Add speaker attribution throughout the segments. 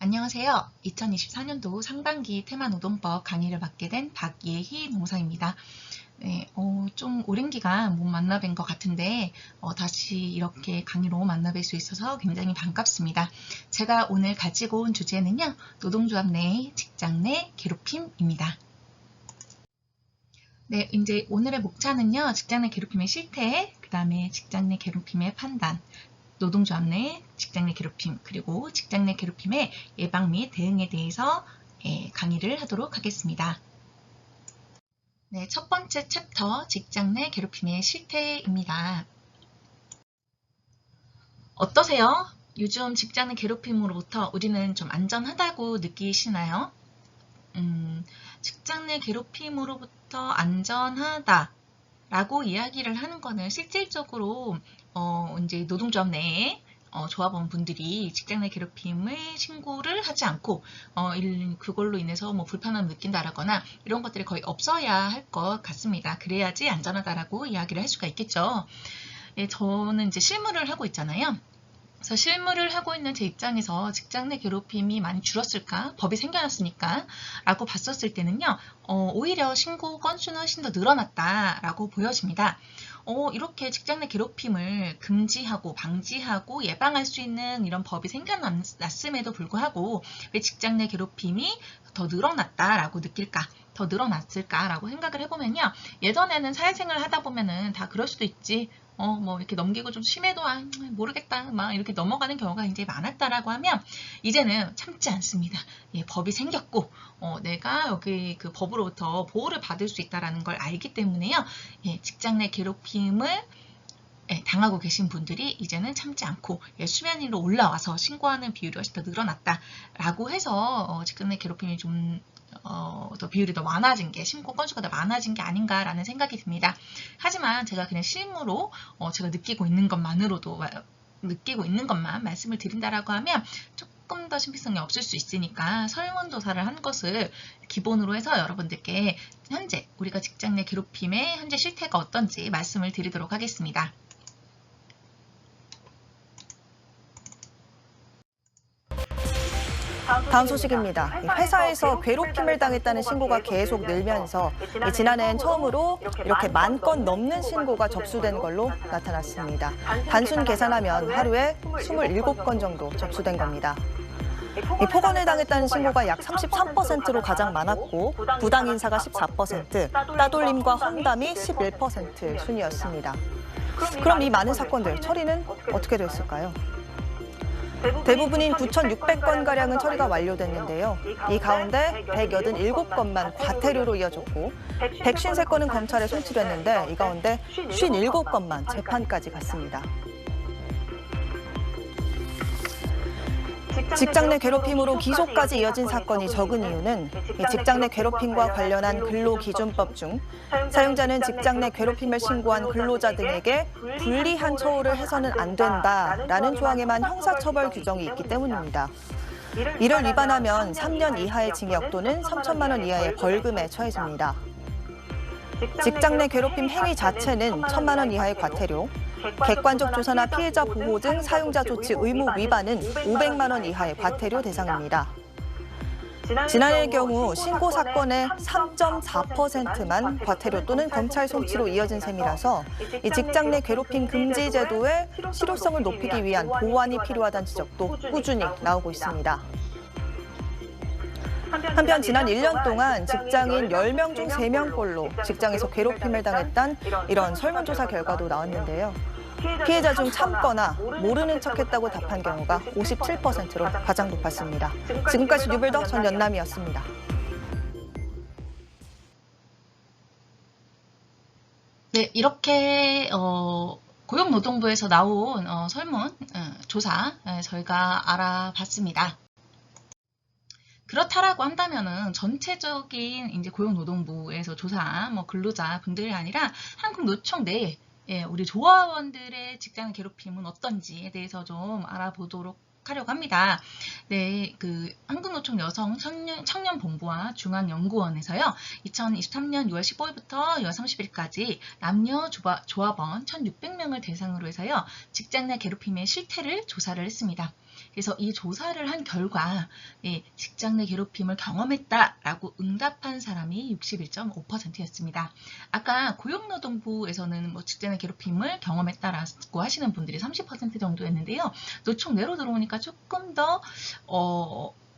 Speaker 1: 안녕하세요. 2024년도 상반기 테마노동법 강의를 맡게 된 박예희 농사입니다. 네, 좀 오랜 기간 못 만나뵌 것 같은데 다시 이렇게 강의로 만나뵐 수 있어서 굉장히 반갑습니다. 제가 오늘 가지고 온 주제는요. 노동조합 내 직장 내 괴롭힘입니다. 네, 이제 오늘의 목차는요. 직장 내 괴롭힘의 실태, 그 다음에 직장 내 괴롭힘의 판단, 노동조합 내 직장 내 괴롭힘, 그리고 직장 내 괴롭힘의 예방 및 대응에 대해서 강의를 하도록 하겠습니다. 네, 첫 번째 챕터 직장 내 괴롭힘의 실태입니다. 어떠세요? 요즘 직장 내 괴롭힘으로부터 우리는 좀 안전하다고 느끼시나요? 직장 내 괴롭힘으로부터 안전하다 라고 이야기를 하는 거는 실질적으로 이제 노동조합 내에 조합원 분들이 직장 내 괴롭힘을 신고를 하지 않고 그걸로 인해서 뭐 불편함을 느낀다라거나 이런 것들이 거의 없어야 할 것 같습니다. 그래야지 안전하다라고 이야기를 할 수가 있겠죠. 예, 저는 이제 실무를 하고 있잖아요. 그래서 실무를 하고 있는 제 입장에서 직장 내 괴롭힘이 많이 줄었을까? 법이 생겨났으니까 라고 봤었을 때는요. 오히려 신고 건수는 훨씬 더 늘어났다 라고 보여집니다. 이렇게 직장 내 괴롭힘을 금지하고 방지하고 예방할 수 있는 이런 법이 생겨났음에도 불구하고 왜 직장 내 괴롭힘이 더 늘어났다라고 느낄까? 더 늘어났을까라고 생각을 해보면요. 예전에는 사회생활을 하다 보면은 다 그럴 수도 있지. 뭐 이렇게 넘기고 좀 심해도 모르겠다 막 이렇게 넘어가는 경우가 굉장히 많았다라고 하면 이제는 참지 않습니다. 예, 법이 생겼고 내가 여기 그 법으로부터 보호를 받을 수 있다라는 걸 알기 때문에요. 예, 직장 내 괴롭힘을 당하고 계신 분들이 이제는 참지 않고 수면 위로 올라와서 신고하는 비율이 훨씬 더 늘어났다라고 해서 직장 내 괴롭힘이 좀 더 비율이 더 많아진 게 신고 건수가 더 많아진 게 아닌가라는 생각이 듭니다. 하지만 제가 그냥 실무로 제가 느끼고 있는 것만 말씀을 드린다라고 하면 조금 더 신빙성이 없을 수 있으니까 설문조사를 한 것을 기본으로 해서 여러분들께 현재 우리가 직장 내 괴롭힘의 현재 실태가 어떤지 말씀을 드리도록 하겠습니다.
Speaker 2: 다음 소식입니다. 회사에서 괴롭힘을 당했다는 신고가 계속 늘면서 지난해엔 처음으로 이렇게 10,000건 넘는 신고가 접수된 걸로 나타났습니다. 단순 계산하면 하루에 27건 정도 접수된 겁니다. 폭언을 당했다는 신고가 약 33%로 가장 많았고 부당 인사가 14%, 따돌림과 험담이 11% 순이었습니다. 그럼 이 많은 사건들 처리는 어떻게 됐을까요? 대부분인 9,600건가량은 처리가 완료됐는데요. 이 가운데 187건만 과태료로 이어졌고 153건은 검찰에 송치됐는데 이 가운데 57건만 재판까지 갔습니다. 직장 내 괴롭힘으로 기소까지 이어진 사건이 적은 이유는 직장 내 괴롭힘과 관련한 근로기준법 중 사용자는 직장 내 괴롭힘을 신고한 근로자 등에게 불리한 처우를 해서는 안 된다라는 조항에만 형사처벌 규정이 있기 때문입니다. 이를 위반하면 3년 이하의 징역 또는 3천만 원 이하의 벌금에 처해집니다. 직장 내 괴롭힘 행위 자체는 1,000만 원 이하의 과태료, 객관적 조사나 피해자 보호 등 사용자 조치 의무 위반은 500만 원 이하의 과태료 대상입니다. 지난해의 경우 신고 사건의 3.4%만 과태료 또는 검찰 송치로 이어진 셈이라서 이 직장 내 괴롭힘 금지 제도의 실효성을 높이기 위한 보완이 필요하다는 지적도 꾸준히 나오고 있습니다. 한편 지난 1년 동안 직장인 10명 중 3명꼴로 직장에서 괴롭힘을 당했다는 이런 설문조사 결과도 나왔는데요. 피해자 중 참거나 모르는 척했다고 답한 경우가 57%로 가장 높았습니다. 지금까지 뉴빌더 전연남이었습니다.
Speaker 1: 네, 이렇게 고용노동부에서 나온 설문 조사 저희가 알아봤습니다. 그렇다라고 한다면은 전체적인 이제 고용노동부에서 조사한 근로자 분들이 아니라 한국노총 내에 우리 조합원들의 직장 괴롭힘은 어떤지에 대해서 좀 알아보도록 하려고 합니다. 네, 그 한국노총 여성 청년 본부와 중앙연구원에서요. 2023년 6월 15일부터 6월 30일까지 남녀 조합원 1,600명을 대상으로 해서요. 직장 내 괴롭힘의 실태를 조사를 했습니다. 그래서 이 조사를 한 결과 직장 내 괴롭힘을 경험했다라고 응답한 사람이 61.5%였습니다. 아까 고용노동부에서는 뭐 직장 내 괴롭힘을 경험했다라고 하시는 분들이 30% 정도였는데요. 노총 내로 들어오니까 조금 더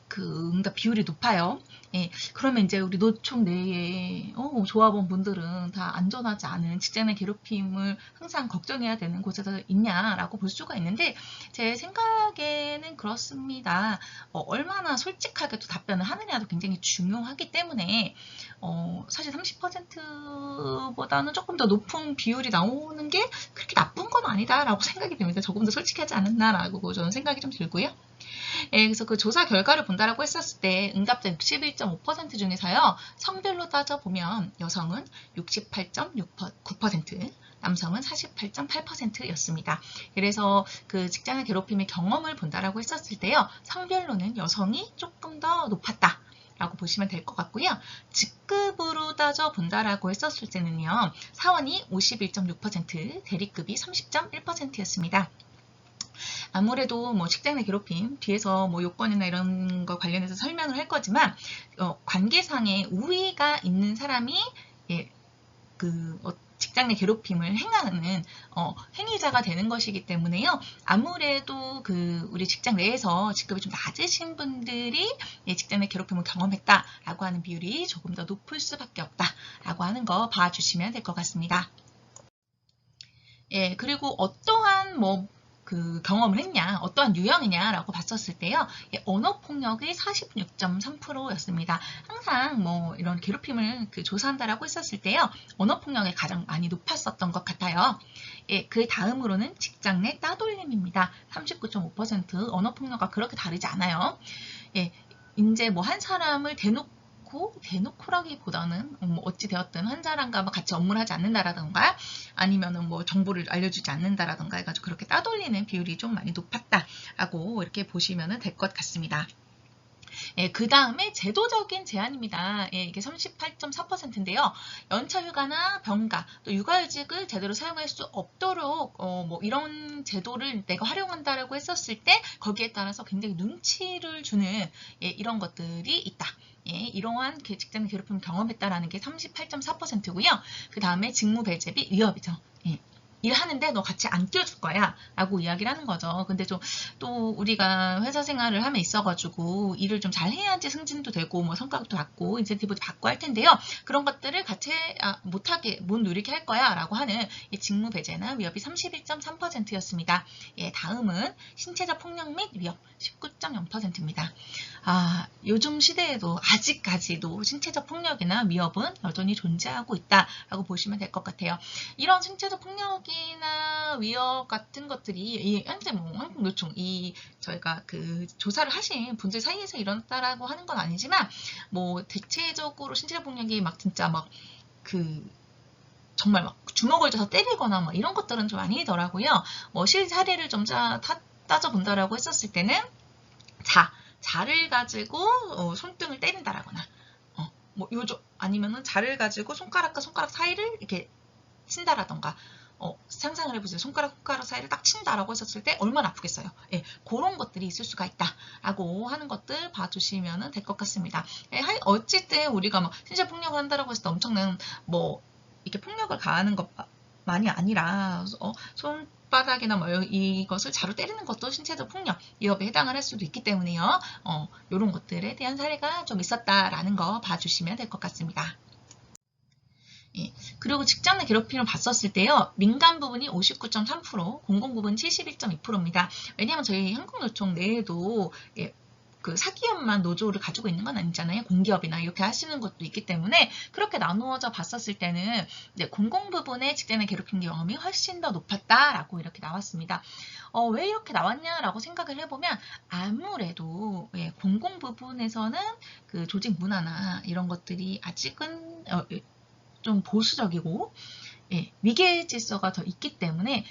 Speaker 1: 그 응답 비율이 높아요. 그러면 이제 우리 노총 내에 조합원 분들은 다 안전하지 않은 직장 내 괴롭힘을 항상 걱정해야 되는 곳에서 있냐라고 볼 수가 있는데 제 생각에는 그렇습니다. 얼마나 솔직하게 또 답변을 하느냐도 굉장히 중요하기 때문에 사실 30%보다는 조금 더 높은 비율이 나오는 게 그렇게 나쁜 건 아니다라고 생각이 됩니다. 조금 더 솔직하지 않았나라고 저는 생각이 좀 들고요. 그래서 그 조사 결과를 본다라고 했었을 때 응답자 61.5% 중에서요. 성별로 따져보면 여성은 68.9%, 남성은 48.8%였습니다. 그래서 그 직장의 괴롭힘의 경험을 본다라고 했었을 때요. 성별로는 여성이 조금 더 높았다. 라고 보시면 될 것 같고요. 직급으로 따져본다라고 했었을 때는요. 사원이 51.6%, 대리급이 30.1%였습니다. 아무래도 뭐 직장 내 괴롭힘 뒤에서 뭐 요건이나 이런 거 관련해서 설명을 할 거지만 관계상의 우위가 있는 사람이 직장 내 괴롭힘을 행하는 행위자가 되는 것이기 때문에요. 아무래도 우리 직장 내에서 직급이 좀 낮으신 분들이 직장 내 괴롭힘을 경험했다라고 하는 비율이 조금 더 높을 수밖에 없다라고 하는 거 봐주시면 될 것 같습니다. 그리고 어떠한 그 경험을 했냐, 어떠한 유형이냐라고 봤었을 때요. 언어폭력이 46.3%였습니다. 항상 뭐 이런 괴롭힘을 조사한다라고 했었을 때요. 언어폭력이 가장 많이 높았었던 것 같아요. 그 다음으로는 직장 내 따돌림입니다. 39.5%. 언어폭력과 그렇게 다르지 않아요. 이제 뭐 한 사람을 대놓고라기보다는 어찌되었든 한 사람과 같이 업무를 하지 않는다라던가 아니면은 뭐 정보를 알려주지 않는다라던가 해가지고 그렇게 따돌리는 비율이 좀 많이 높았다라고 이렇게 보시면 될 것 같습니다. 그 다음에 제도적인 제한입니다. 이게 38.4%인데요. 연차휴가나 병가, 또 육아휴직을 제대로 사용할 수 없도록 뭐 이런 제도를 내가 활용한다라고 했었을 때 거기에 따라서 굉장히 눈치를 주는 이런 것들이 있다. 이러한 직장 괴롭힘을 경험했다라는 게 38.4%고요. 그 다음에 직무배제비 위협이죠. 일하는데 너 같이 안 뛰어줄 거야 라고 이야기를 하는 거죠. 근데 또 우리가 회사 생활을 함에 있어가지고 일을 좀 잘 해야지 승진도 되고 뭐 성과도 받고 인센티브도 받고 할 텐데요. 그런 것들을 같이 못 누리게 할 거야 라고 하는 직무 배제나 위협이 31.3%였습니다. 다음은 신체적 폭력 및 위협 19.0%입니다. 요즘 시대에도 아직까지도 신체적 폭력이나 위협은 여전히 존재하고 있다라고 보시면 될 것 같아요. 이런 신체적 폭력이나 위협 같은 것들이 현재 뭐 한국노총 저희가 그 조사를 하신 분들 사이에서 일어났다라고 하는 건 아니지만 뭐 대체적으로 신체적 폭력이 진짜 정말 주먹을 쥐어서 때리거나 이런 것들은 좀 아니더라고요. 뭐 실사례를 좀 따져본다라고 했었을 때는 자를 가지고 손등을 때린다라거나 아니면은 자를 가지고 손가락과 손가락 사이를 이렇게 친다라던가 상상을 해보세요. 손가락 사이를 딱 친다라고 했었을 때 얼마나 아프겠어요. 그런 것들이 있을 수가 있다라고 하는 것들 봐주시면 될 것 같습니다. 어쨌든 우리가 신체 폭력을 한다라고 했을 때 엄청난 이렇게 폭력을 가하는 것만이 아니라 손바닥이나 이것을 자로 때리는 것도 신체적 폭력, 위협에 해당을 할 수도 있기 때문에요. 이런 것들에 대한 사례가 좀 있었다라는 거 봐주시면 될 것 같습니다. 그리고 직장 내 괴롭힘을 봤었을 때요. 민간 부분이 59.3%, 공공 부분 71.2%입니다. 왜냐하면 저희 한국노총 내에도 그 사기업만 노조를 가지고 있는 건 아니잖아요. 공기업이나 이렇게 하시는 것도 있기 때문에 그렇게 나누어져 봤었을 때는 공공 부분의 직장 내 괴롭힘 경험이 훨씬 더 높았다라고 이렇게 나왔습니다. 왜 이렇게 나왔냐라고 생각을 해보면 아무래도 공공 부분에서는 그 조직 문화나 이런 것들이 아직은 좀 보수적이고 위계 질서가 더 있기 때문에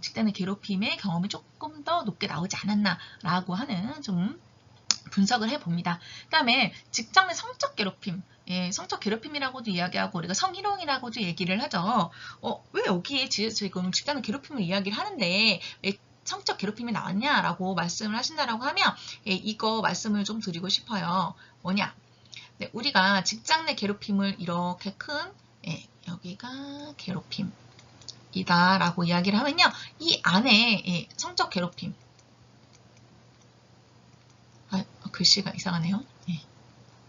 Speaker 1: 직장 내 괴롭힘의 경험이 조금 더 높게 나오지 않았나라고 하는 좀 분석을 해봅니다. 그 다음에 직장 내 성적 괴롭힘, 성적 괴롭힘이라고도 이야기하고 우리가 성희롱이라고도 얘기를 하죠. 왜 여기에 지금 직장 내 괴롭힘을 이야기를 하는데 왜 성적 괴롭힘이 나왔냐라고 말씀을 하신다라고 하면 이거 말씀을 좀 드리고 싶어요. 뭐냐? 네, 우리가 직장 내 괴롭힘을 이렇게 큰 여기가 괴롭힘이다 라고 이야기를 하면요. 이 안에 성적 괴롭힘 글씨가 이상하네요.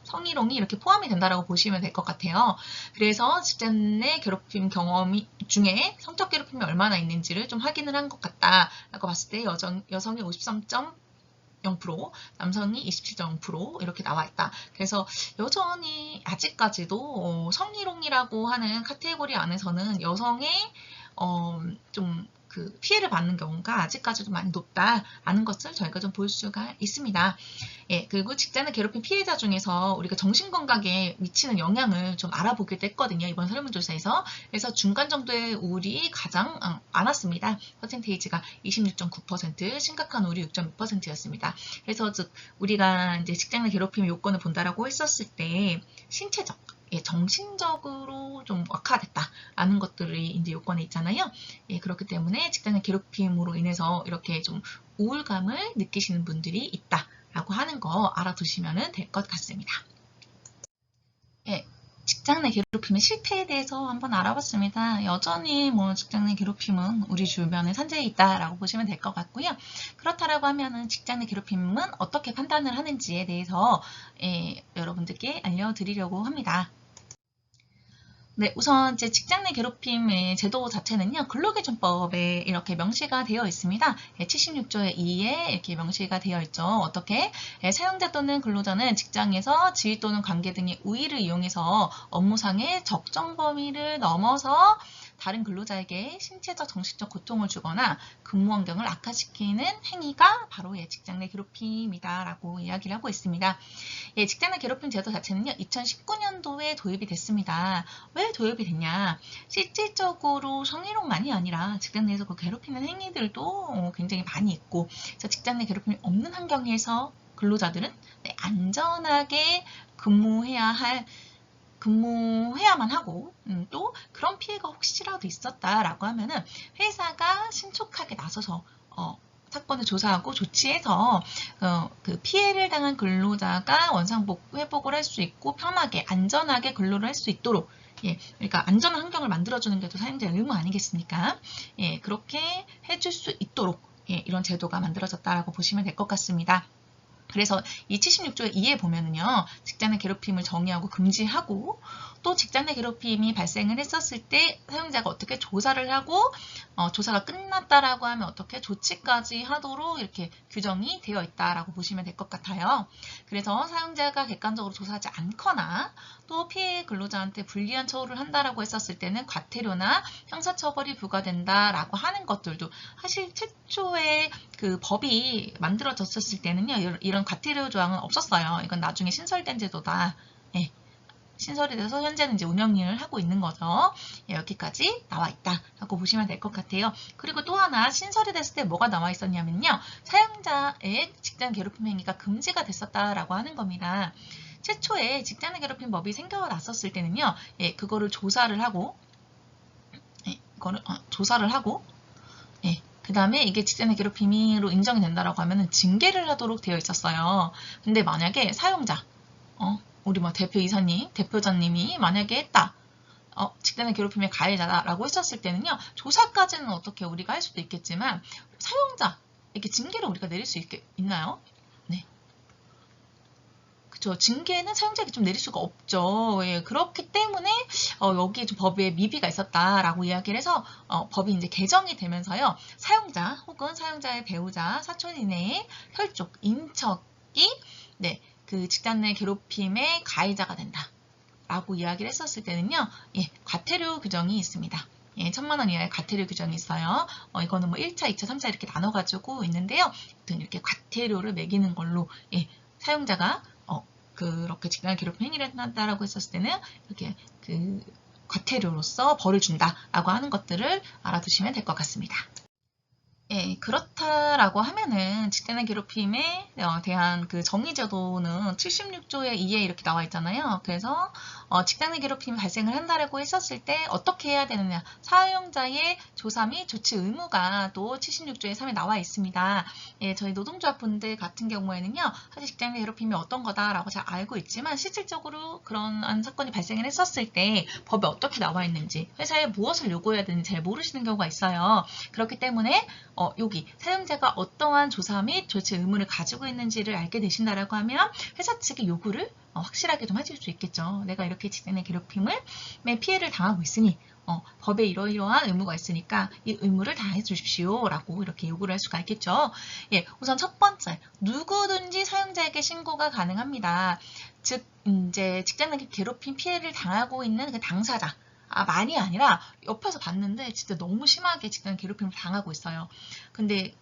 Speaker 1: 성희롱이 이렇게 포함이 된다라고 보시면 될 것 같아요. 그래서 직장 내 괴롭힘 경험 중에 성적 괴롭힘이 얼마나 있는지를 좀 확인을 한 것 같다라고 봤을 때 여성이 53.0%, 남성이 27.0% 이렇게 나와 있다. 그래서 여전히 아직까지도 성희롱이라고 하는 카테고리 안에서는 여성의 좀 그 피해를 받는 경우가 아직까지도 많이 높다라는 것을 저희가 좀 볼 수가 있습니다. 그리고 직장 내 괴롭힘 피해자 중에서 우리가 정신건강에 미치는 영향을 좀 알아보기도 했거든요. 이번 설문조사에서. 그래서 중간 정도의 우울이 가장 많았습니다. 퍼센테이지가 26.9%, 심각한 우울이 6.6%였습니다. 그래서 즉 우리가 이제 직장 내 괴롭힘 요건을 본다라고 했었을 때 신체적, 정신적으로 좀 악화됐다라는 것들이 이제 요건에 있잖아요. 그렇기 때문에 직장 내 괴롭힘으로 인해서 이렇게 좀 우울감을 느끼시는 분들이 있다라고 하는 거 알아두시면 될 것 같습니다. 직장 내 괴롭힘의 실태에 대해서 한번 알아봤습니다. 여전히 뭐 직장 내 괴롭힘은 우리 주변에 산재해 있다라고 보시면 될 것 같고요. 그렇다라고 하면은 직장 내 괴롭힘은 어떻게 판단을 하는지에 대해서 여러분들께 알려드리려고 합니다. 네, 우선 제 직장 내 괴롭힘의 제도 자체는요, 근로기준법에 이렇게 명시가 되어 있습니다. 76조의 2에 이렇게 명시가 되어 있죠. 어떻게? 사용자 또는 근로자는 직장에서 지위 또는 관계 등의 우위를 이용해서 업무상의 적정 범위를 넘어서 다른 근로자에게 신체적, 정신적 고통을 주거나 근무 환경을 악화시키는 행위가 바로 직장 내 괴롭힘이다라고 이야기를 하고 있습니다. 직장 내 괴롭힘 제도 자체는요, 2019년도에 도입이 됐습니다. 왜 도입이 됐냐? 실질적으로 성희롱만이 아니라 직장 내에서 그 괴롭히는 행위들도 굉장히 많이 있고, 그래서 직장 내 괴롭힘이 없는 환경에서 근로자들은 안전하게 근무해야만 하고 또 그런 피해가 혹시라도 있었다라고 하면은 회사가 신속하게 나서서 사건을 조사하고 조치해서 그 피해를 당한 근로자가 회복을 할 수 있고 편하게 안전하게 근로를 할 수 있도록 그러니까 안전한 환경을 만들어주는 게 또 사용자의 의무 아니겠습니까? 그렇게 해줄 수 있도록 이런 제도가 만들어졌다라고 보시면 될 것 같습니다. 그래서 이 76조의 2에 보면은요, 직장 내 괴롭힘을 정의하고 금지하고 또 직장 내 괴롭힘이 발생을 했었을 때 사용자가 어떻게 조사를 하고 조사가 끝났다라고 하면 어떻게 조치까지 하도록 이렇게 규정이 되어 있다라고 보시면 될 것 같아요. 그래서 사용자가 객관적으로 조사하지 않거나 또 피해 근로자한테 불리한 처우를 한다라고 했었을 때는 과태료나 형사처벌이 부과된다라고 하는 것들도 사실 최초에 그 법이 만들어졌을 때는요, 이런 과태료 조항은 없었어요. 이건 나중에 신설된 제도다. 신설이 돼서 현재는 이제 운영을 하고 있는 거죠. 여기까지 나와 있다라고 보시면 될 것 같아요. 그리고 또 하나 신설이 됐을 때 뭐가 나와 있었냐면요, 사용자의 직장 괴롭힘 행위가 금지가 됐었다라고 하는 겁니다. 최초에 직장 내 괴롭힘 법이 생겨났었을 때는요, 그거를 조사를 하고, 그 다음에 이게 직장 내 괴롭힘으로 인정이 된다라고 하면은 징계를 하도록 되어 있었어요. 근데 만약에 사용자, 우리 뭐 대표이사님, 대표자님이 만약에 했다. 직장 내 괴롭힘의 가해자다라고 했었을 때는요, 조사까지는 어떻게 우리가 할 수도 있겠지만, 사용자에게 징계를 우리가 내릴 수 있나요? 네. 그쵸. 징계는 사용자에게 좀 내릴 수가 없죠. 그렇기 때문에, 여기에 좀 법에 미비가 있었다라고 이야기를 해서, 법이 이제 개정이 되면서요, 사용자 혹은 사용자의 배우자, 사촌 이내의 혈족, 인척이, 그 직장 내 괴롭힘의 가해자가 된다 라고 이야기를 했었을 때는요, 과태료 규정이 있습니다. 1,000만 원 이하의 과태료 규정이 있어요. 이거는 뭐 1차, 2차, 3차 이렇게 나눠가지고 있는데요. 아무튼 이렇게 과태료를 매기는 걸로 사용자가 그렇게 직장 내 괴롭힘 행위를 한다라고 했었을 때는 이렇게 그 과태료로서 벌을 준다라고 하는 것들을 알아두시면 될 것 같습니다. 예, 그렇다라고 하면은 직장 내 괴롭힘에 대한 그 정의제도는 76조의 2에 이렇게 나와 있잖아요. 그래서 직장 내 괴롭힘이 발생을 한다라고 했었을 때 어떻게 해야 되느냐. 사용자의 조사 및 조치 의무가 또 76조의 3에 나와 있습니다. 예, 저희 노동조합분들 같은 경우에는요. 사실 직장 내 괴롭힘이 어떤 거다라고 잘 알고 있지만 실질적으로 그런 사건이 발생을 했었을 때 법에 어떻게 나와 있는지 회사에 무엇을 요구해야 되는지 잘 모르시는 경우가 있어요. 그렇기 때문에 여기 사용자가 어떠한 조사 및 조치 의무를 가지고 있는지를 알게 되신다라고 하면 회사 측의 요구를 확실하게 좀 해줄 수 있겠죠. 내가 이렇게 직장 내 괴롭힘을 피해를 당하고 있으니 법에 이러이러한 의무가 있으니까 이 의무를 다해 주십시오 라고 이렇게 요구를 할 수가 있겠죠. 예, 우선 첫 번째, 누구든지 사용자에게 신고가 가능합니다. 즉 이제 직장 내 괴롭힘 피해를 당하고 있는 그 당사자 많이 아니라 옆에서 봤는데 진짜 너무 심하게 직장 괴롭힘을 당하고 있어요. 근데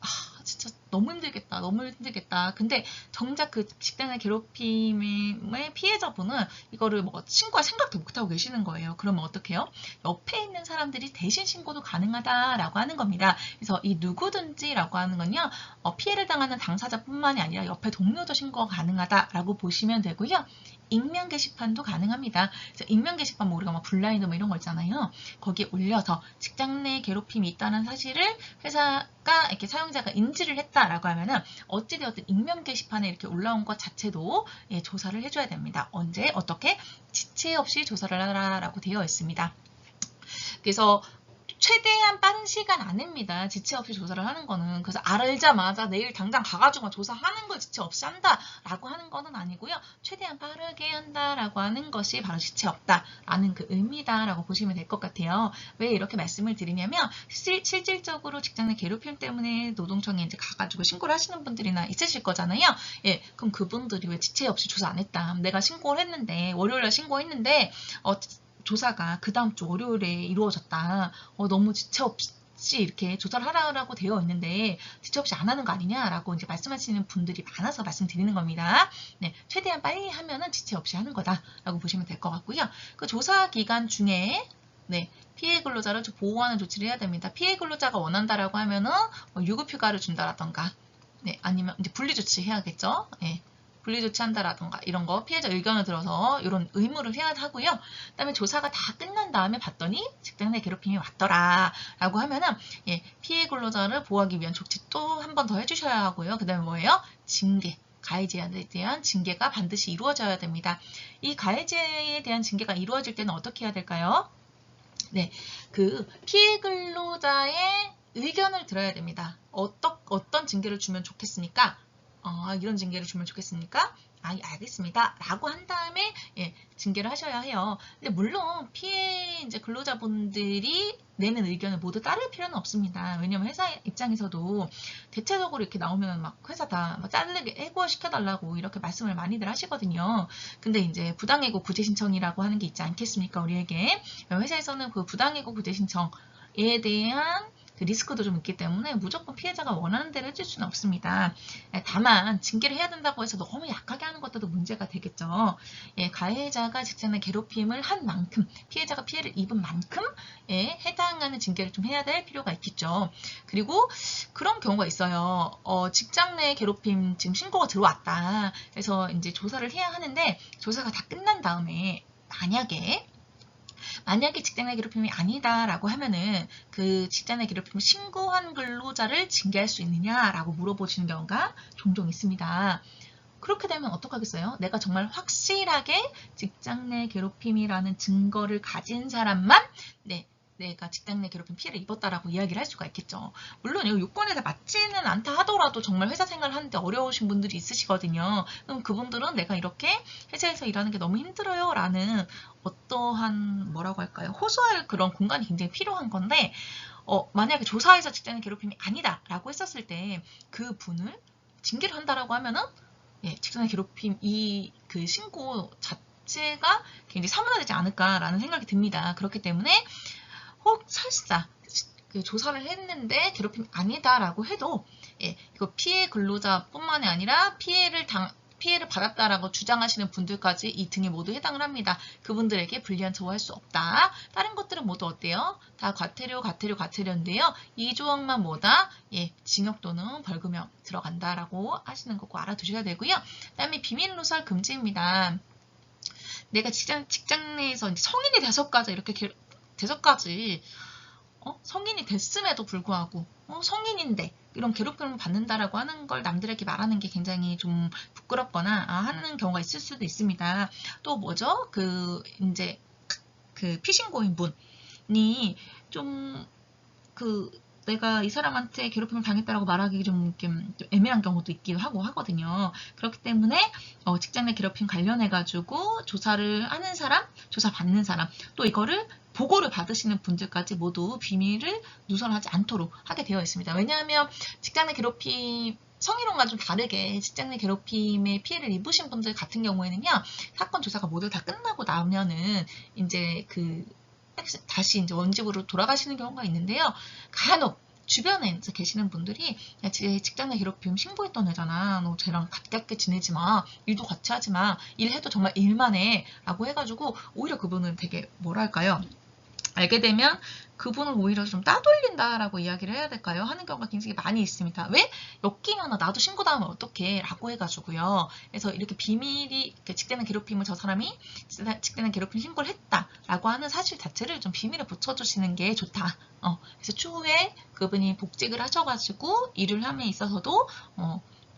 Speaker 1: 진짜 너무 힘들겠다. 너무 힘들겠다. 근데 정작 그 직장 내 괴롭힘의 피해자분은 이거를 뭐 신고할 생각도 못하고 계시는 거예요. 그러면 어떡해요? 옆에 있는 사람들이 대신 신고도 가능하다라고 하는 겁니다. 그래서 이 누구든지라고 하는 건요. 피해를 당하는 당사자뿐만이 아니라 옆에 동료도 신고가 가능하다라고 보시면 되고요. 익명 게시판도 가능합니다. 그래서 익명 게시판 뭐 우리가 막 블라인드 뭐 이런 거 있잖아요. 거기에 올려서 직장 내 괴롭힘이 있다는 사실을 회사가 이렇게 사용자가 인지를 했다라고 하면은 어찌되었든 익명 게시판에 이렇게 올라온 것 자체도 조사를 해줘야 됩니다. 언제 어떻게 지체 없이 조사를 하라라고 되어 있습니다. 그래서 최대한 빠른 시간 안입니다. 지체 없이 조사를 하는 거는. 그래서 알자마자 내일 당장 가가지고 조사하는 걸 지체 없이 한다라고 하는 거는 아니고요. 최대한 빠르게 한다라고 하는 것이 바로 지체 없다라는 그 의미다라고 보시면 될 것 같아요. 왜 이렇게 말씀을 드리냐면 실질적으로 직장 내 괴롭힘 때문에 노동청에 이제 가가지고 신고를 하시는 분들이나 있으실 거잖아요. 예, 그럼 그분들이 왜 지체 없이 조사 안 했다? 내가 신고를 했는데 월요일에 신고했는데 조사가 그 다음 주 월요일에 이루어졌다. 너무 지체 없이 이렇게 조사를 하라고 되어 있는데 지체 없이 안 하는 거 아니냐라고 이제 말씀하시는 분들이 많아서 말씀드리는 겁니다. 네, 최대한 빨리 하면은 지체 없이 하는 거다라고 보시면 될 것 같고요. 그 조사 기간 중에 피해 근로자를 보호하는 조치를 해야 됩니다. 피해 근로자가 원한다라고 하면은 유급휴가를 준다라던가, 아니면 이제 분리 조치 해야겠죠. 분리 조치한다라던가 이런 거 피해자 의견을 들어서 이런 의무를 해야 하고요. 그다음에 조사가 다 끝난 다음에 봤더니 직장 내 괴롭힘이 왔더라 라고 하면은 피해 근로자를 보호하기 위한 조치 또 한 번 더 해주셔야 하고요. 그다음에 뭐예요? 징계. 가해제에 대한 징계가 반드시 이루어져야 됩니다. 이 가해제에 대한 징계가 이루어질 때는 어떻게 해야 될까요? 그 피해 근로자의 의견을 들어야 됩니다. 어떤 징계를 주면 좋겠습니까? 이런 징계를 주면 좋겠습니까? 알겠습니다. 라고 한 다음에 징계를 하셔야 해요. 근데 물론 피해 이제 근로자분들이 내는 의견을 모두 따를 필요는 없습니다. 왜냐면 회사 입장에서도 대체적으로 이렇게 나오면 막 회사 다 자르게 해고 시켜달라고 이렇게 말씀을 많이들 하시거든요. 근데 이제 부당해고 구제 신청이라고 하는 게 있지 않겠습니까? 우리에게 회사에서는 그 부당해고 구제 신청에 대한 그 리스크도 좀 있기 때문에 무조건 피해자가 원하는 대로 해줄 수는 없습니다. 다만 징계를 해야 된다고 해서 너무 약하게 하는 것도 문제가 되겠죠. 가해자가 직장 내 괴롭힘을 한 만큼, 피해자가 피해를 입은 만큼에 해당하는 징계를 좀 해야 될 필요가 있겠죠. 그리고 그런 경우가 있어요. 직장 내 괴롭힘 지금 신고가 들어왔다. 그래서 이제 조사를 해야 하는데 조사가 다 끝난 다음에 만약에 직장 내 괴롭힘이 아니다라고 하면은 그 직장 내 괴롭힘을 신고한 근로자를 징계할 수 있느냐라고 물어보시는 경우가 종종 있습니다. 그렇게 되면 어떡하겠어요? 내가 정말 확실하게 직장 내 괴롭힘이라는 증거를 가진 사람만 내가 직장 내 괴롭힘 피해를 입었다라고 이야기를 할 수가 있겠죠. 물론 요건에 다 맞지는 않다 하더라도 정말 회사 생활을 하는데 어려우신 분들이 있으시거든요. 그럼 그분들은 내가 이렇게 회사에서 일하는 게 너무 힘들어요 라는 어떠한 뭐라고 할까요? 호소할 그런 공간이 굉장히 필요한 건데 만약에 조사에서 직장 내 괴롭힘이 아니다 라고 했었을 때 그 분을 징계를 한다라고 하면은 직장 내 괴롭힘 그 신고 자체가 굉장히 사문화되지 않을까라는 생각이 듭니다. 그렇기 때문에 혹 설사 그 조사를 했는데 괴롭힘이 아니다라고 해도 이거 피해 근로자뿐만이 아니라 피해 피해를 받았다라고 주장하시는 분들까지 이 등에 모두 해당을 합니다. 그분들에게 불리한 처우할 수 없다. 다른 것들은 모두 어때요? 다 과태료인데요. 이 조항만 뭐다? 예, 징역 또는 벌금형 들어간다라고 하시는 거고 알아두셔야 되고요. 그 다음에 비밀 누설 금지입니다. 내가 직장 내에서 성인이 돼서까지 이렇게 돼서까지 성인이 됐음에도 불구하고 성인인데 이런 괴롭힘을 받는다라고 하는 걸 남들에게 말하는 게 굉장히 좀 부끄럽거나 하는 경우가 있을 수도 있습니다. 또 뭐죠? 이제 그 피신고인 분이 좀 내가 이 사람한테 괴롭힘을 당했다라고 말하기 좀 애매한 경우도 있기도 하고 하거든요. 그렇기 때문에 직장 내 괴롭힘 관련해가지고 조사를 하는 사람, 조사 받는 사람, 또 이거를 보고를 받으시는 분들까지 모두 비밀을 누설하지 않도록 하게 되어 있습니다. 왜냐하면 직장 내 괴롭힘 성희롱과 좀 다르게 직장 내 괴롭힘의 피해를 입으신 분들 같은 경우에는요, 사건 조사가 모두 다 끝나고 나면은 이제 다시 이제 원직으로 돌아가시는 경우가 있는데요. 간혹 주변에 계시는 분들이 야, 직장 내 괴롭힘 신고했던 애잖아. 너 쟤랑 가깝게 지내지 마. 일도 같이 하지 마. 일해도 정말 일만 해. 라고 해가지고 오히려 그분은 되게 뭐랄까요. 알게 되면 그분은 오히려 좀 따돌린다라고 이야기를 해야 될까요? 하는 경우가 굉장히 많이 있습니다. 왜? 엮이면 나도 신고당하면 어떡해? 라고 해가지고요. 그래서 이렇게 비밀이 직장 내 괴롭힘을 저 사람이 직장 내 괴롭힘 신고를 했다라고 하는 사실 자체를 좀 비밀에 붙여주시는 게 좋다. 그래서 추후에 그분이 복직을 하셔가지고 일을 함에 있어서도